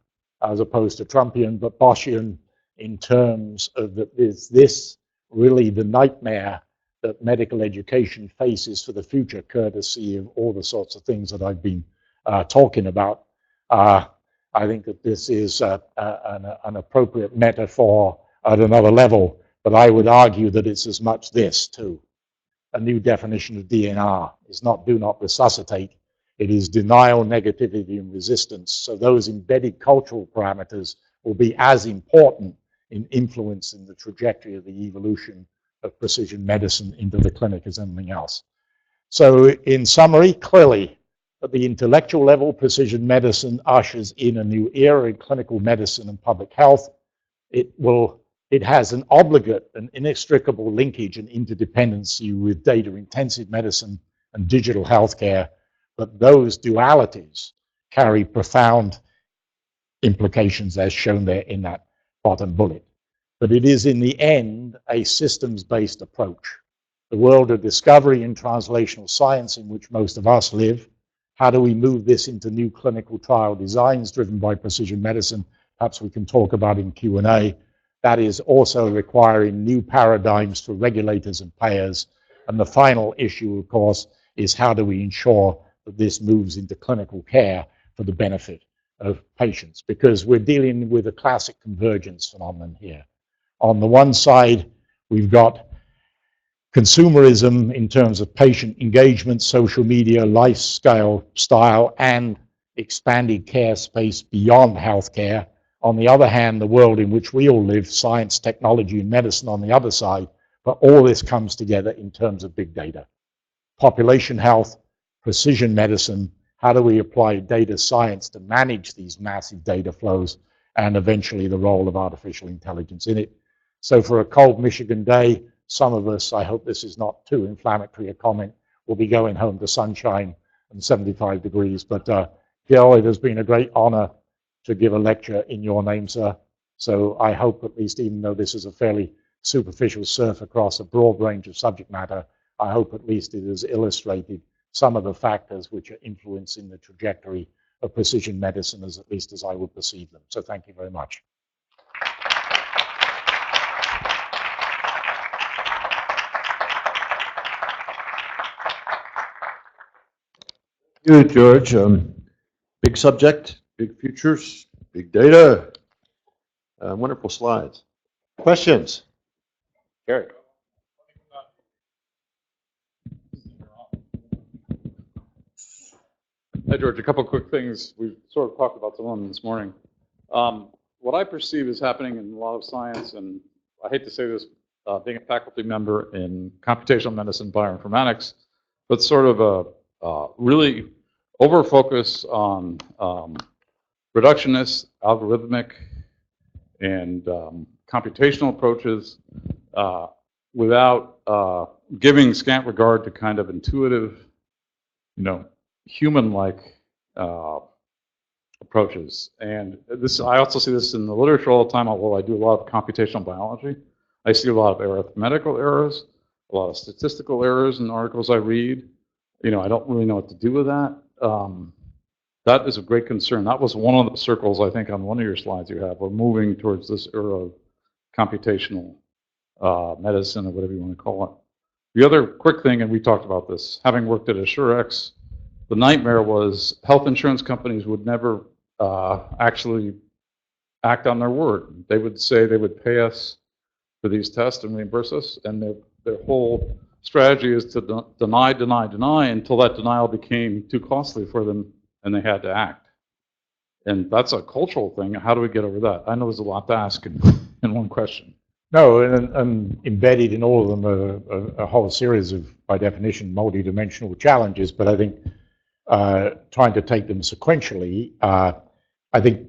Speaker 3: as opposed to Trumpian, but Boschian in terms of that is this really the nightmare that medical education faces for the future, courtesy of all the sorts of things that I've been talking about. I think that this is an appropriate metaphor at another level, but I would argue that it's as much this too. A new definition of DNR is not do not resuscitate, it is denial, negativity, and resistance. So those embedded cultural parameters will be as important in influencing the trajectory of the evolution of precision medicine into the clinic as anything else. So in summary, clearly, at the intellectual level, precision medicine ushers in a new era in clinical medicine and public health. It has an obligate and inextricable linkage and interdependency with data-intensive medicine and digital healthcare, but those dualities carry profound implications as shown there in that bottom bullet. But it is in the end a systems-based approach. The world of discovery and translational science in which most of us live, how do we move this into new clinical trial designs driven by precision medicine? Perhaps we can talk about in Q&A. That is also requiring new paradigms for regulators and payers. And the final issue, of course, is how do we ensure that this moves into clinical care for the benefit of patients? Because we're dealing with a classic convergence phenomenon here. On the one side, we've got consumerism in terms of patient engagement, social media, lifestyle, style, and expanded care space beyond healthcare. On the other hand, the world in which we all live, science, technology, and medicine on the other side, but all this comes together in terms of big data. Population health, precision medicine, how do we apply data science to manage these massive data flows, and eventually the role of artificial intelligence in it. So for a cold Michigan day, some of us, I hope this is not too inflammatory a comment, will be going home to sunshine and 75 degrees. But Gil, it has been a great honor to give a lecture in your name, sir. So I hope at least, even though this is a fairly superficial surf across a broad range of subject matter, I hope at least it has illustrated some of the factors which are influencing the trajectory of precision medicine, as at least as I would perceive them. So thank you very much.
Speaker 2: Thank you, George. Big subject, big futures, big data. Wonderful slides. Questions? Gary.
Speaker 4: Hi, George. A couple of quick things. We've sort of talked about some of them this morning. What I perceive is happening in a lot of science, and I hate to say this, being a faculty member in computational medicine, bioinformatics, but sort of a really over-focus on reductionist, algorithmic, and computational approaches without giving scant regard to kind of intuitive, human-like approaches. And this, I also see this in the literature all the time. Although I do a lot of computational biology, I see a lot of arithmetical errors, a lot of statistical errors in articles I read. I don't really know what to do with that. That is a great concern. That was one of the circles, I think, on one of your slides you have. We're moving towards this era of computational medicine, or whatever you want to call it. The other quick thing, and we talked about this, having worked at AssureX, the nightmare was health insurance companies would never actually act on their word. They would say they would pay us for these tests and reimburse us, and their whole strategy is to deny, deny, deny until that denial became too costly for them and they had to act. And that's a cultural thing. How do we get over that? I know there's a lot to ask in one question.
Speaker 3: No, and embedded in all of them are a whole series of, by definition, multidimensional challenges, but I think trying to take them sequentially, I think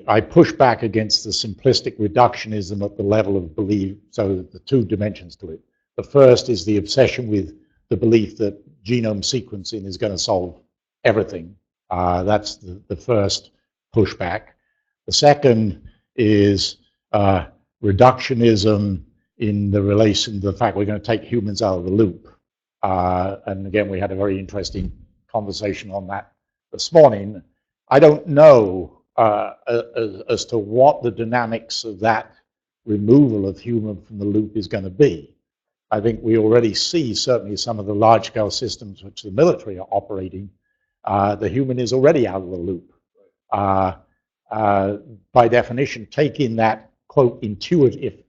Speaker 3: I push back against the simplistic reductionism at the level of belief, so the two dimensions to it. The first is the obsession with the belief that genome sequencing is going to solve everything. That's the first pushback. The second is reductionism in the relation to the fact we're going to take humans out of the loop. And again, we had a very interesting conversation on that this morning. I don't know as to what the dynamics of that removal of human from the loop is going to be. I think we already see certainly some of the large-scale systems which the military are operating. The human is already out of the loop. By definition, taking that, quote, intuitive,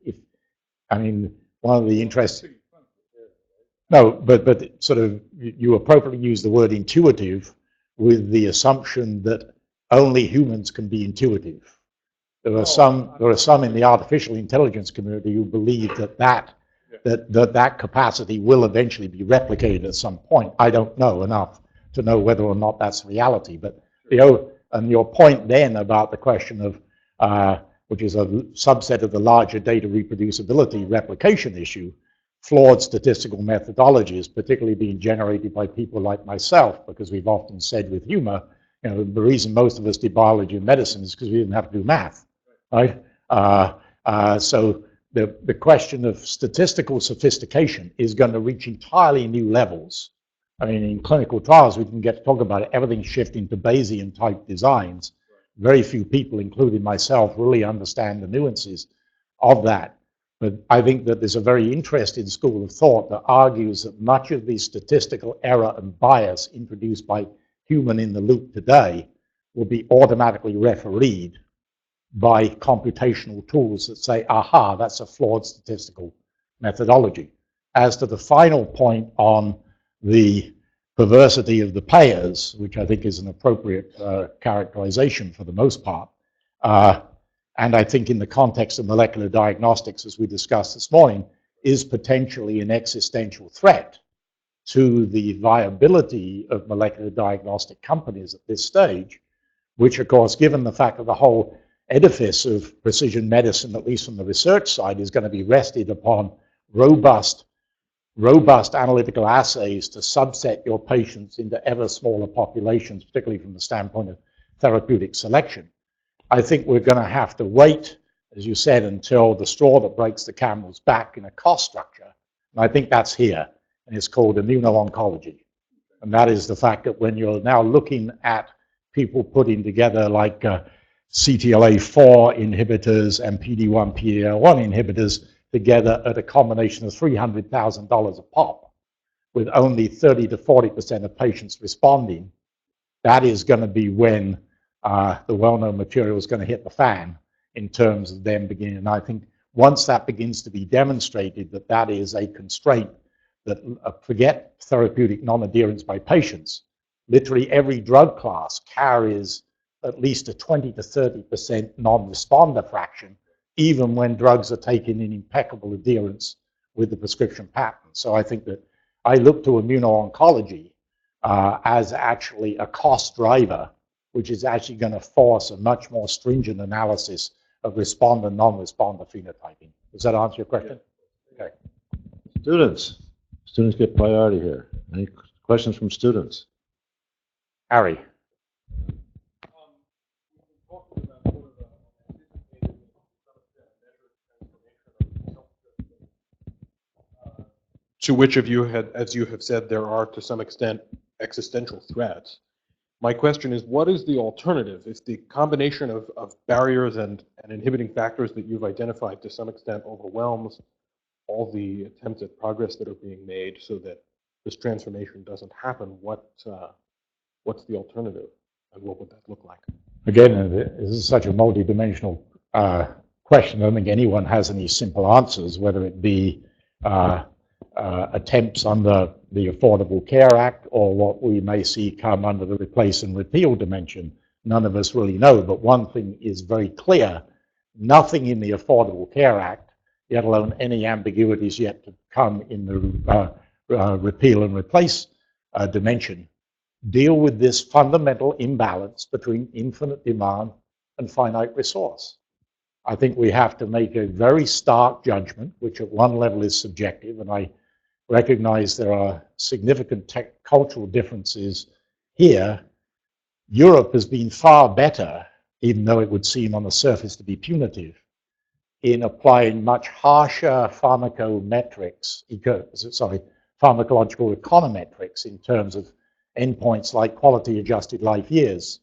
Speaker 3: I mean, one of the interests, no, but sort of, you appropriately use the word intuitive with the assumption that only humans can be intuitive. There are some in the artificial intelligence community who believe that capacity will eventually be replicated at some point. I don't know enough to know whether or not that's reality. But and your point then about the question of, which is a subset of the larger data reproducibility replication issue, flawed statistical methodologies, particularly being generated by people like myself, because we've often said with humor, the reason most of us did biology and medicine is because we didn't have to do math, right? So the question of statistical sophistication is going to reach entirely new levels. I mean, in clinical trials, we can get to talk about it. Everything's shifting to Bayesian type designs. Very few people, including myself, really understand the nuances of that. But I think that there's a very interesting school of thought that argues that much of the statistical error and bias introduced by human in the loop today will be automatically refereed by computational tools that say, aha, that's a flawed statistical methodology. As to the final point on the perversity of the payers, which I think is an appropriate characterization for the most part, and I think in the context of molecular diagnostics, as we discussed this morning, is potentially an existential threat to the viability of molecular diagnostic companies at this stage, which of course, given the fact that the whole edifice of precision medicine, at least from the research side, is going to be rested upon robust analytical assays to subset your patients into ever smaller populations, particularly from the standpoint of therapeutic selection. I think we're going to have to wait, as you said, until the straw that breaks the camel's back in a cost structure. And I think that's here, and it's called immuno-oncology. And that is the fact that when you're now looking at people putting together like CTLA-4 inhibitors and PD-1, PD-L1 inhibitors together at a combination of $300,000 a pop, with only 30 to 40% of patients responding, that is going to be when the well-known material is going to hit the fan in terms of them beginning. And I think once that begins to be demonstrated that that is a constraint, that forget therapeutic non-adherence by patients, literally every drug class carries at least a 20 to 30% non-responder fraction, even when drugs are taken in impeccable adherence with the prescription pattern. So I think that I look to immuno-oncology as actually a cost driver, which is actually going to force a much more stringent analysis of responder, non-responder phenotyping. Does that answer your question? Okay.
Speaker 2: Students get priority here. Any questions from students?
Speaker 3: Harry.
Speaker 5: To which of you had, as you have said, there are to some extent existential threats. My question is, what is the alternative if the combination of barriers and inhibiting factors that you've identified to some extent overwhelms all the attempts at progress that are being made so that this transformation doesn't happen? What's the alternative, and what would that look like?
Speaker 3: Again, this is such a multidimensional question. I don't think anyone has any simple answers, whether it be attempts under the Affordable Care Act or what we may see come under the replace and repeal dimension. None of us really know, but one thing is very clear: nothing in the Affordable Care Act, let alone any ambiguities yet to come in the repeal and replace dimension, deal with this fundamental imbalance between infinite demand and finite resource. I think we have to make a very stark judgment, which at one level is subjective, and I recognize there are significant cultural differences here. Europe has been far better, even though it would seem on the surface to be punitive, in applying much harsher pharmacological econometrics in terms of endpoints like quality adjusted life years.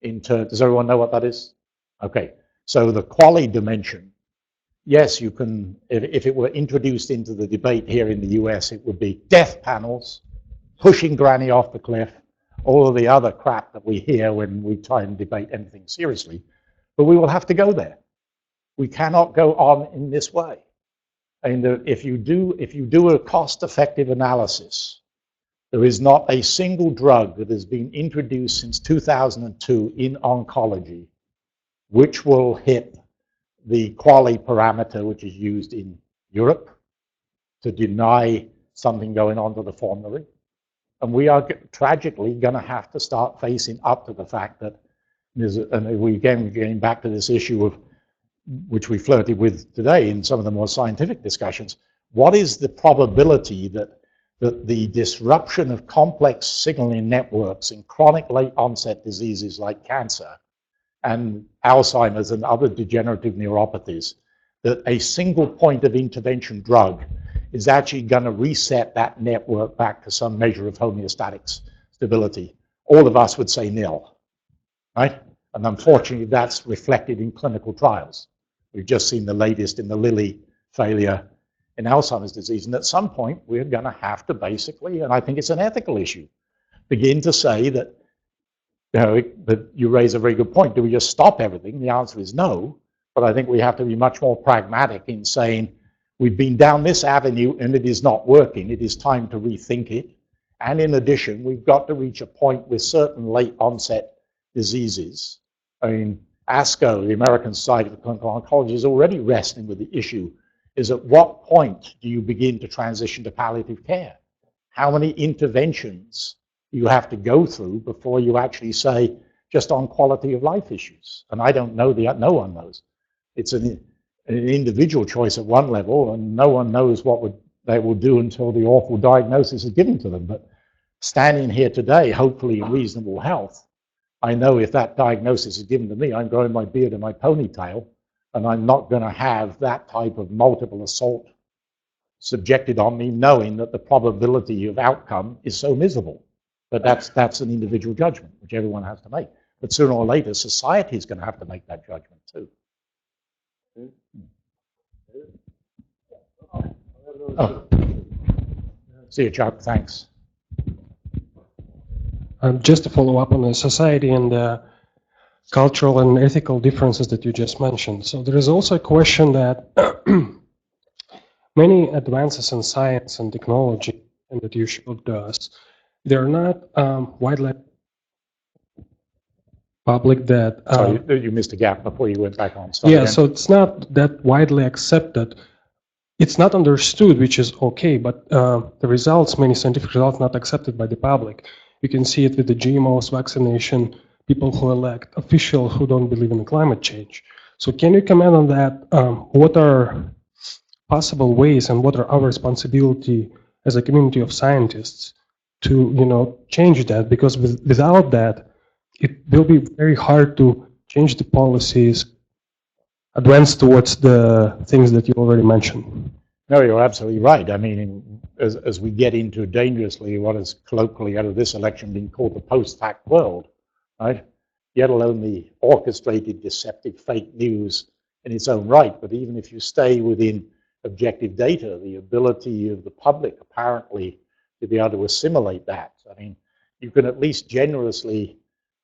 Speaker 3: Does everyone know what that is? Okay, so the quality dimension, yes, you can, if it were introduced into the debate here in the US, it would be death panels, pushing granny off the cliff, all of the other crap that we hear when we try and debate anything seriously. But we will have to go there. We cannot go on in this way. And if you do a cost-effective analysis, there is not a single drug that has been introduced since 2002 in oncology which will hit the quality parameter which is used in Europe to deny something going onto the formulary. And we are tragically going to have to start facing up to the fact that and we again getting back to this issue of which we flirted with today in some of the more scientific discussions. What is the probability that the disruption of complex signaling networks in chronic late onset diseases like cancer and Alzheimer's and other degenerative neuropathies, that a single point of intervention drug is actually going to reset that network back to some measure of homeostatic stability? All of us would say nil, right? And unfortunately, that's reflected in clinical trials. We've just seen the latest in the Lilly failure in Alzheimer's disease. And at some point, we're going to have to basically, and I think it's an ethical issue, begin to say that, but you raise a very good point. Do we just stop everything? The answer is no. But I think we have to be much more pragmatic in saying We've been down this avenue and it is not working. It is time to rethink it. And in addition, we've got to reach a point with certain late onset diseases. I mean, ASCO, the American Society of Clinical Oncology, is already wrestling with the issue, is at what point do you begin to transition to palliative care? How many interventions do you have to go through before you actually say, just on quality of life issues? And I don't know, no one knows. It's an individual choice at one level, and no one knows what they will do until the awful diagnosis is given to them. But standing here today, hopefully in reasonable health, I know if that diagnosis is given to me, I'm growing my beard and my ponytail, and I'm not going to have that type of multiple assault subjected on me, knowing that the probability of outcome is so miserable. But that's an individual judgment, which everyone has to make. But sooner or later, society is going to have to make that judgment too. Oh. See you, Chuck. Thanks.
Speaker 6: Just to follow up on the society and the cultural and ethical differences that you just mentioned. So there is also a question that many advances in science and technology, and that you showed us, they're not widely public that...
Speaker 3: Sorry, you missed a gap before you went back on. Start
Speaker 6: yeah,
Speaker 3: again.
Speaker 6: so it's not that widely accepted. It's not understood, which is okay, but the results, many scientific results, not accepted by the public. You can see it with the GMOs, vaccination, people who elect officials who don't believe in climate change. So can you comment on that? What are possible ways and what are our responsibility as a community of scientists to change that? Because without that, it will be very hard to change the policies, advance towards the things that you already mentioned.
Speaker 3: No, you're absolutely right. I mean, as we get into dangerously what is colloquially out of this election being called the post-fact world, right? Yet alone the orchestrated, deceptive fake news in its own right. But even if you stay within objective data, the ability of the public apparently to be able to assimilate that. I mean, you can at least generously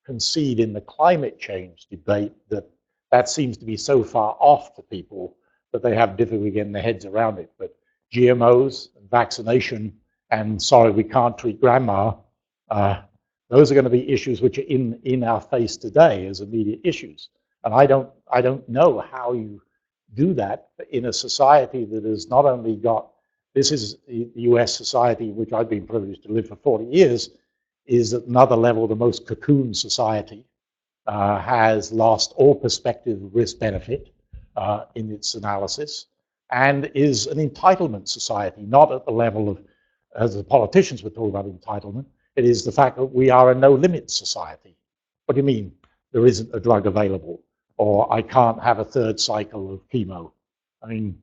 Speaker 3: concede in the climate change debate that seems to be so far off to people that they have difficulty getting their heads around it. But GMOs, vaccination, and sorry, we can't treat grandma, those are going to be issues which are in our face today as immediate issues. And I don't know how you do that in a society that has not only got, this is the US society, which I've been privileged to live for 40 years, is at another level the most cocoon society, has lost all perspective of risk-benefit in its analysis, and is an entitlement society, not at the level of, as the politicians were talking about entitlement, it is the fact that we are a no-limit society. What do you mean there isn't a drug available? Or I can't have a third cycle of chemo? I mean,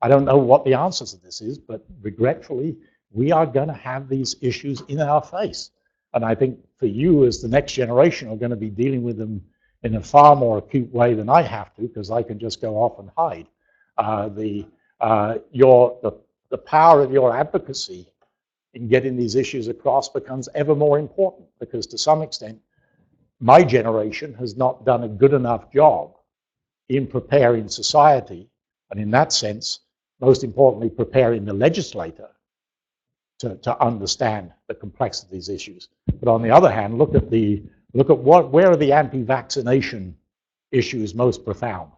Speaker 3: I don't know what the answer to this is, but regretfully, we are going to have these issues in our face. And I think for you as the next generation are going to be dealing with them in a far more acute way than I have to, because I can just go off and hide. The power of your advocacy in getting these issues across becomes ever more important, because to some extent, my generation has not done a good enough job in preparing society, and in that sense, most importantly, preparing the legislator to understand the complexity of these issues. But on the other hand, look at where are the anti-vaccination issues most profound?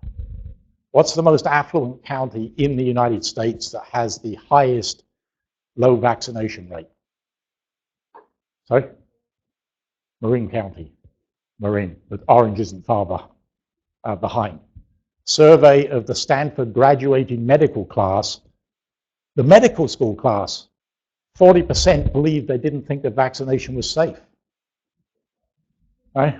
Speaker 3: What's the most affluent county in the United States that has the highest low vaccination rate? Sorry? Marin County. Marin, but Orange isn't far behind. Survey of the Stanford graduating medical class, the medical school class, 40% believed they didn't think that vaccination was safe. Right?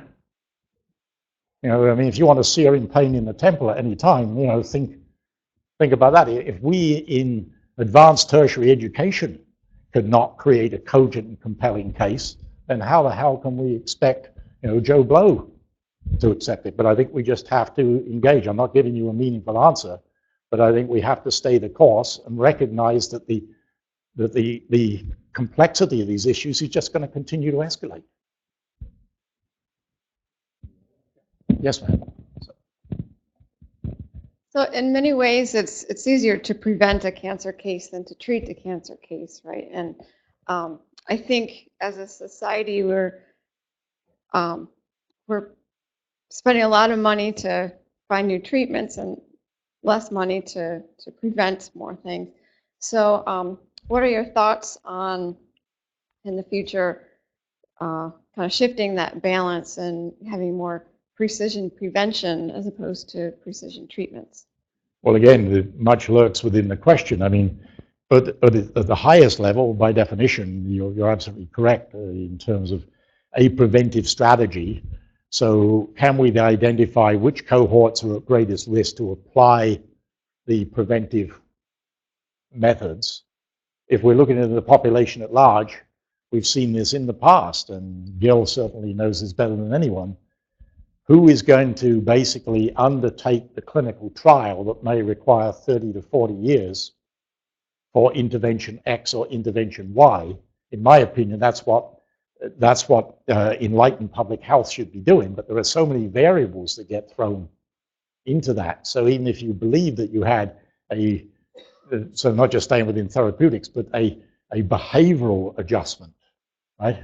Speaker 3: You know, I mean, if you want a searing pain in the temple at any time, you know, think about that. If we in advanced tertiary education could not create a cogent and compelling case, then how the hell can we expect, you know, Joe Blow to accept it? But I think we just have to engage. I'm not giving you a meaningful answer, but I think we have to stay the course and recognize that the complexity of these issues is just going to continue to escalate. Yes, ma'am.
Speaker 7: So in many ways, it's easier to prevent a cancer case than to treat a cancer case, right? And I think as a society, we're spending a lot of money to find new treatments and less money to prevent more things. So what are your thoughts on, in the future, kind of shifting that balance and having more precision prevention as opposed to precision treatments?
Speaker 3: Well, again, much lurks within the question. I mean, at the highest level, by definition, you're absolutely correct in terms of a preventive strategy. So can we identify which cohorts are at greatest risk to apply the preventive methods? If we're looking at the population at large, we've seen this in the past, and Gil certainly knows this better than anyone. Who is going to basically undertake the clinical trial that may require 30 to 40 years for intervention X or intervention Y? In my opinion, that's what enlightened public health should be doing, but there are so many variables that get thrown into that. So even if you believe that you had so not just staying within therapeutics, but a behavioral adjustment, right?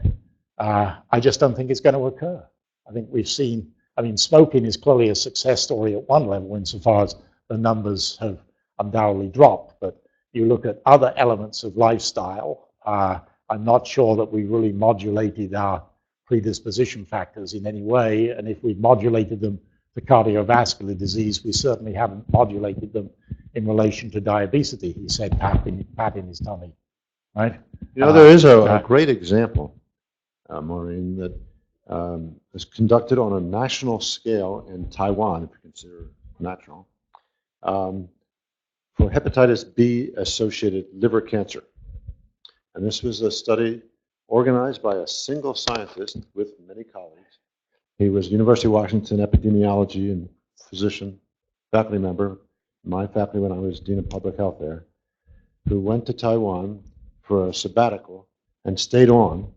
Speaker 3: I just don't think it's going to occur. I think we've seen, I mean, smoking is clearly a success story at one level insofar as the numbers have undoubtedly dropped, but you look at other elements of lifestyle, I'm not sure that we really modulated our predisposition factors in any way, and if we modulated them to cardiovascular disease, we certainly haven't modulated them in relation to diabetes, he said, patting his tummy, right?
Speaker 2: You know, there is a great example, Maureen, that was conducted on a national scale in Taiwan, if you consider natural, for hepatitis B associated liver cancer. And this was a study organized by a single scientist with many colleagues. He was University of Washington epidemiology and physician, faculty member, my faculty when I was Dean of Public Health there, who went to Taiwan for a sabbatical and stayed on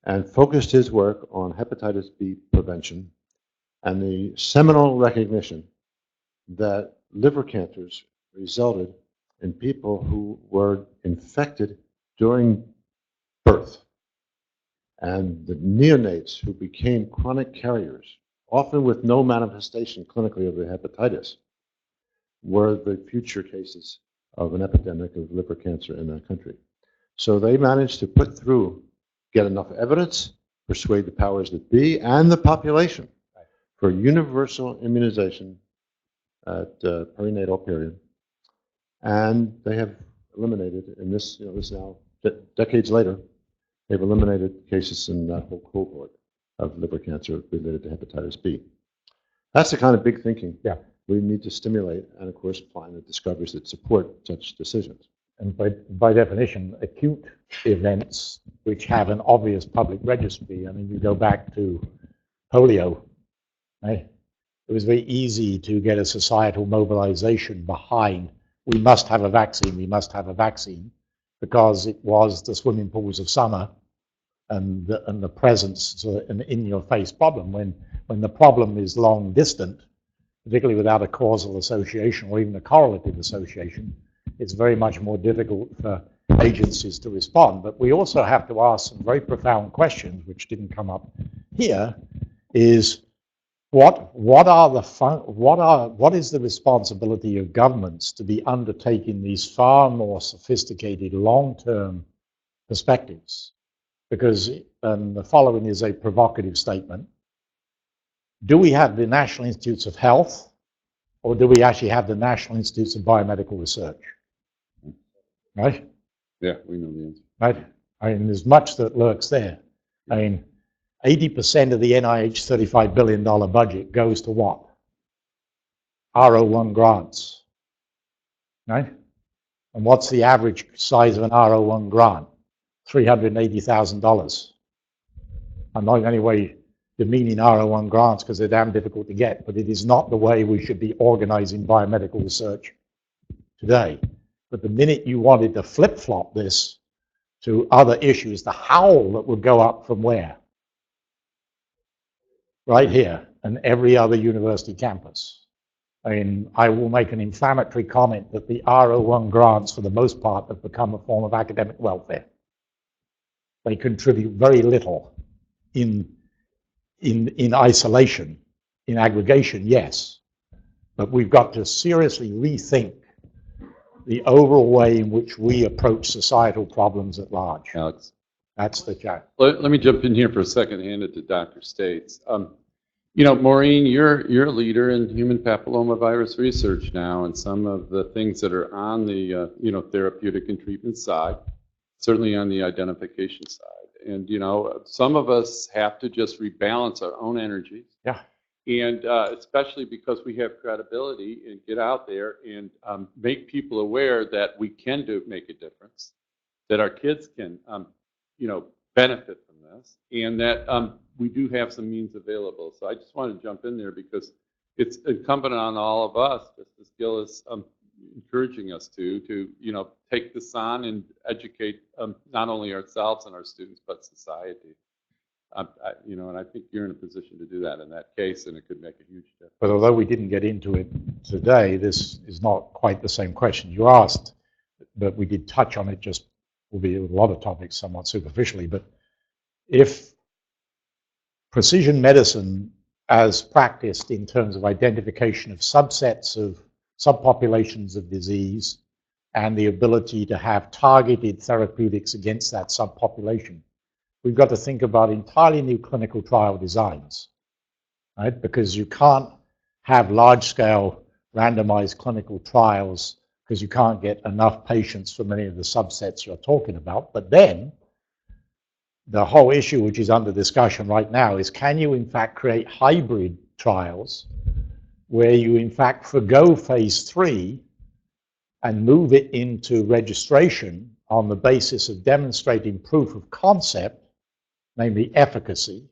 Speaker 2: and focused his work on hepatitis B prevention and the seminal recognition that liver cancers resulted in people who were infected during birth. And the neonates who became chronic carriers, often with no manifestation clinically of the hepatitis, were the future cases of an epidemic of liver cancer in that country. So they managed to get enough evidence, persuade the powers that be and the population for universal immunization at perinatal period. And they have eliminated, in this, this now, decades later, they've eliminated cases in that whole cohort of liver cancer related to hepatitis B. That's the kind of big thinking we need to stimulate, and of course, find the discoveries that support such decisions.
Speaker 3: And by definition, acute events which have an obvious public registry, I mean, you go back to polio, right? It was very easy to get a societal mobilization behind, we must have a vaccine, we must have a vaccine, because it was the swimming pools of summer and the presence, so an in-your-face problem. When the problem is long distant, particularly without a causal association or even a correlative association, it's very much more difficult for agencies to respond. But we also have to ask some very profound questions, which didn't come up here, is what is the responsibility of governments to be undertaking these far more sophisticated long-term perspectives? Because the following is a provocative statement. Do we have the National Institutes of Health, or do we actually have the National Institutes of Biomedical Research? Right?
Speaker 1: Yeah, we know the answer.
Speaker 3: Right? I mean, there's much that lurks there. I mean, 80% of the NIH $35 billion budget goes to what? R01 grants. Right? And what's the average size of an R01 grant? $380,000. I'm not in any way demeaning R01 grants because they're damn difficult to get, but it is not the way we should be organizing biomedical research today. But the minute you wanted to flip-flop this to other issues, the howl that would go up from where? Right here, and every other university campus. I mean, I will make an inflammatory comment that the R01 grants, for the most part, have become a form of academic welfare. They contribute very little in isolation. In aggregation, yes. But we've got to seriously rethink the overall way in which we approach societal problems at large.
Speaker 1: Alex.
Speaker 3: That's the challenge.
Speaker 1: Let me jump in here for a second, hand it to Dr. States. You know, Maureen, you're a leader in human papillomavirus research now, and some of the things that are on the you know, therapeutic and treatment side, certainly on the identification side. And you know, some of us have to just rebalance our own energies.
Speaker 3: Yeah.
Speaker 1: And especially because we have credibility, and get out there and make people aware that we can make a difference, that our kids can, you know, benefit from this, and that we do have some means available. So I just want to jump in there because it's incumbent on all of us, just as Gil is encouraging us to you know, take this on and educate not only ourselves and our students, but society. You know, and I think you're in a position to do that in that case, and it could make a huge difference.
Speaker 3: But although we didn't get into it today, this is not quite the same question you asked, but we did touch on it, just albeit with a lot of topics somewhat superficially. But if precision medicine as practiced in terms of identification of subsets of subpopulations of disease and the ability to have targeted therapeutics against that subpopulation, we've got to think about entirely new clinical trial designs, right? Because you can't have large-scale randomized clinical trials because you can't get enough patients for many of the subsets you're talking about. But then the whole issue which is under discussion right now is, can you in fact create hybrid trials where you in fact forgo phase 3 and move it into registration on the basis of demonstrating proof of concept, namely efficacy.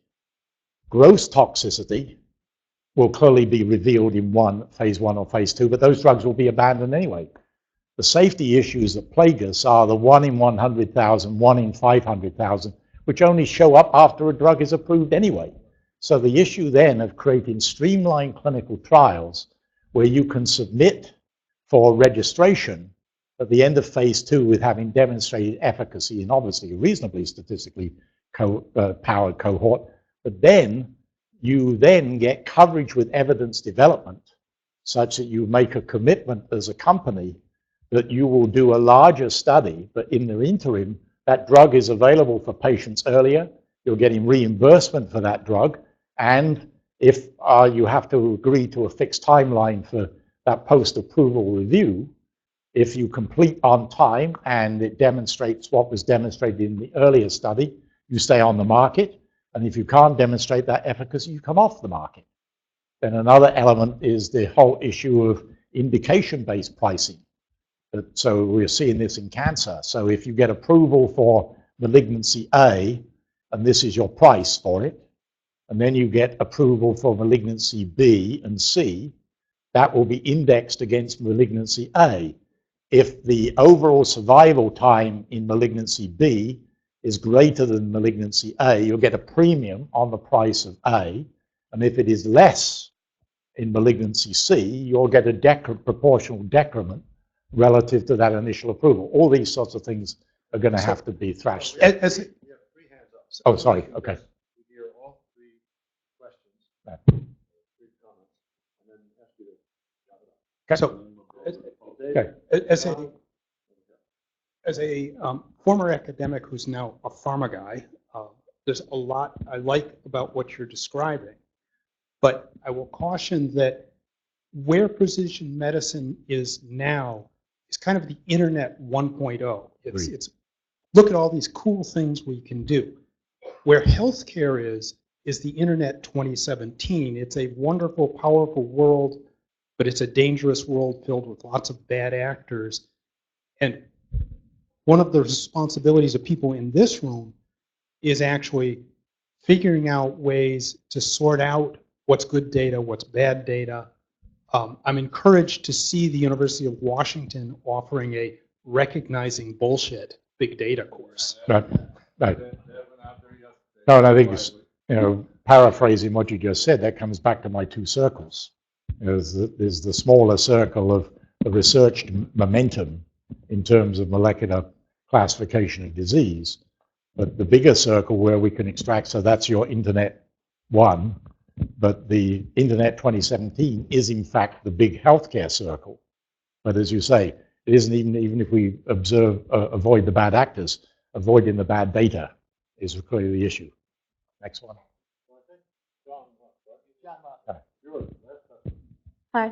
Speaker 3: Gross toxicity will clearly be revealed in phase 1 or phase 2, but those drugs will be abandoned anyway. The safety issues that plague us are the 1 in 100,000, 1 in 500,000, which only show up after a drug is approved anyway. So the issue then of creating streamlined clinical trials where you can submit for registration at the end of phase 2 with having demonstrated efficacy in obviously a reasonably statistically powered cohort, but then you then get coverage with evidence development such that you make a commitment as a company that you will do a larger study, but in the interim, that drug is available for patients earlier, you're getting reimbursement for that drug, and if you have to agree to a fixed timeline for that post-approval review, if you complete on time and it demonstrates what was demonstrated in the earlier study, you stay on the market, and if you can't demonstrate that efficacy, you come off the market. Then another element is the whole issue of indication-based pricing. So we're seeing this in cancer. So if you get approval for malignancy A, and this is your price for it, and then you get approval for malignancy B and C, that will be indexed against malignancy A. If the overall survival time in malignancy B is greater than malignancy A, you'll get a premium on the price of A. And if it is less in malignancy C, you'll get a proportional decrement relative to that initial approval. All these sorts of things are going to have to be thrashed. Oh, sorry. Okay.
Speaker 8: So, as a former academic who's now a pharma guy, there's a lot I like about what you're describing, but I will caution that where precision medicine is now is kind of the internet 1.0. It's look at all these cool things we can do. Where healthcare is the internet 2017. It's a wonderful, powerful world, but it's a dangerous world filled with lots of bad actors. And one of the responsibilities of people in this room is actually figuring out ways to sort out what's good data, what's bad data. I'm encouraged to see the University of Washington offering a recognizing bullshit big data course.
Speaker 3: Right. No, and I think it's, paraphrasing what you just said, that comes back to my two circles. is the smaller circle of the researched momentum in terms of molecular classification of disease. But the bigger circle where we can extract, so that's your Internet 1, but the Internet 2017 is in fact the big healthcare circle. But as you say, it isn't even if we avoid the bad actors, avoiding the bad data is clearly the issue. Next one.
Speaker 9: Hi.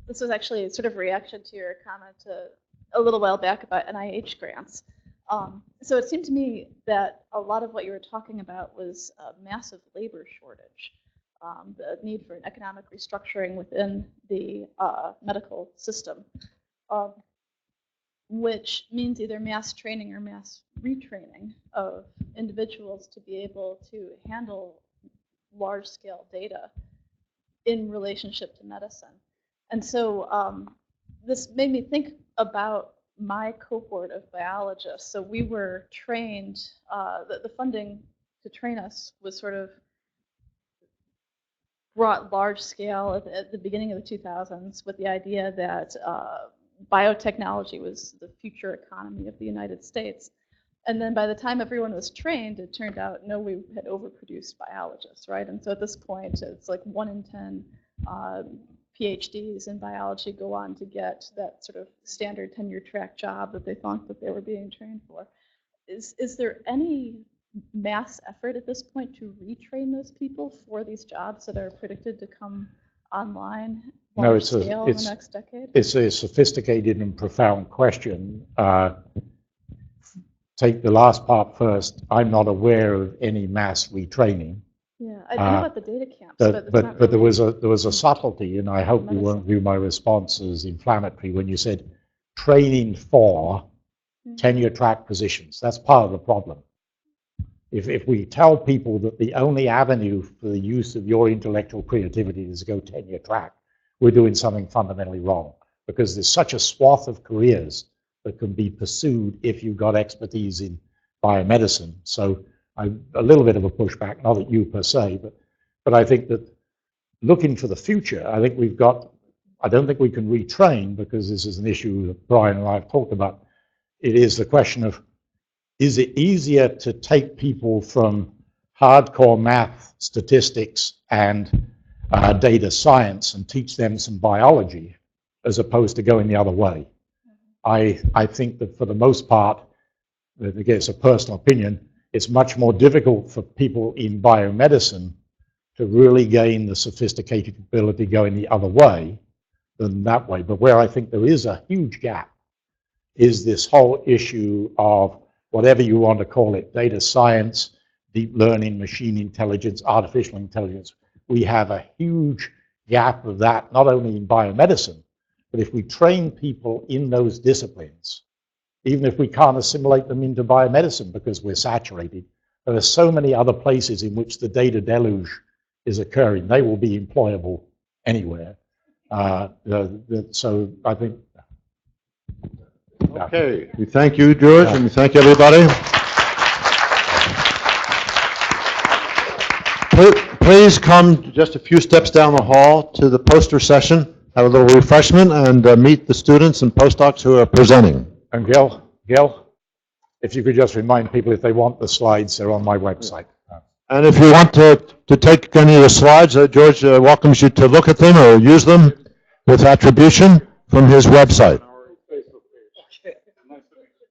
Speaker 9: This was actually sort of a reaction to your comment a little while back about NIH grants. So it seemed to me that a lot of what you were talking about was a massive labor shortage, the need for an economic restructuring within the medical system, which means either mass training or mass retraining of individuals to be able to handle large-scale data in relationship to medicine. And so this made me think about my cohort of biologists. So we were trained, the funding to train us was sort of brought large scale at the beginning of the 2000s with the idea that biotechnology was the future economy of the United States. And then by the time everyone was trained, it turned out, no, we had overproduced biologists, right? And so at this point, it's like 1 in 10 PhDs in biology go on to get that sort of standard tenure track job that they thought that they were being trained for. Is there any mass effort at this point to retrain those people for these jobs that are predicted to come online
Speaker 3: No, it's
Speaker 9: in the next decade?
Speaker 3: It's a sophisticated and profound question. Take the last part first. I'm not aware of any mass retraining.
Speaker 9: Yeah, I know about the data camps, but
Speaker 3: there was a subtlety, and I hope you won't view my response as inflammatory when you said training for tenure track positions. That's part of the problem. If we tell people that the only avenue for the use of your intellectual creativity is to go tenure track, we're doing something fundamentally wrong, because there's such a swath of careers that can be pursued if you've got expertise in biomedicine. So I'm a little bit of a pushback, not at you per se, but I think that looking for the future, I don't think we can retrain, because this is an issue that Brian and I have talked about. It is the question of, is it easier to take people from hardcore math, statistics, and data science and teach them some biology, as opposed to going the other way? I think that for the most part, again, it's a personal opinion, it's much more difficult for people in biomedicine to really gain the sophisticated ability going the other way than that way. But where I think there is a huge gap is this whole issue of whatever you want to call it, data science, deep learning, machine intelligence, artificial intelligence. We have a huge gap of that, not only in biomedicine, but if we train people in those disciplines, even if we can't assimilate them into biomedicine because we're saturated, there are so many other places in which the data deluge is occurring. They will be employable anywhere. So I think.
Speaker 2: Okay, we thank you, George, and we thank everybody. Please come just a few steps down the hall to the poster session, have a little refreshment, and meet the students and postdocs who are presenting.
Speaker 3: And Gil, if you could just remind people, if they want the slides, they're on my website.
Speaker 2: And if you want to take any of the slides, George welcomes you to look at them or use them with attribution from his website.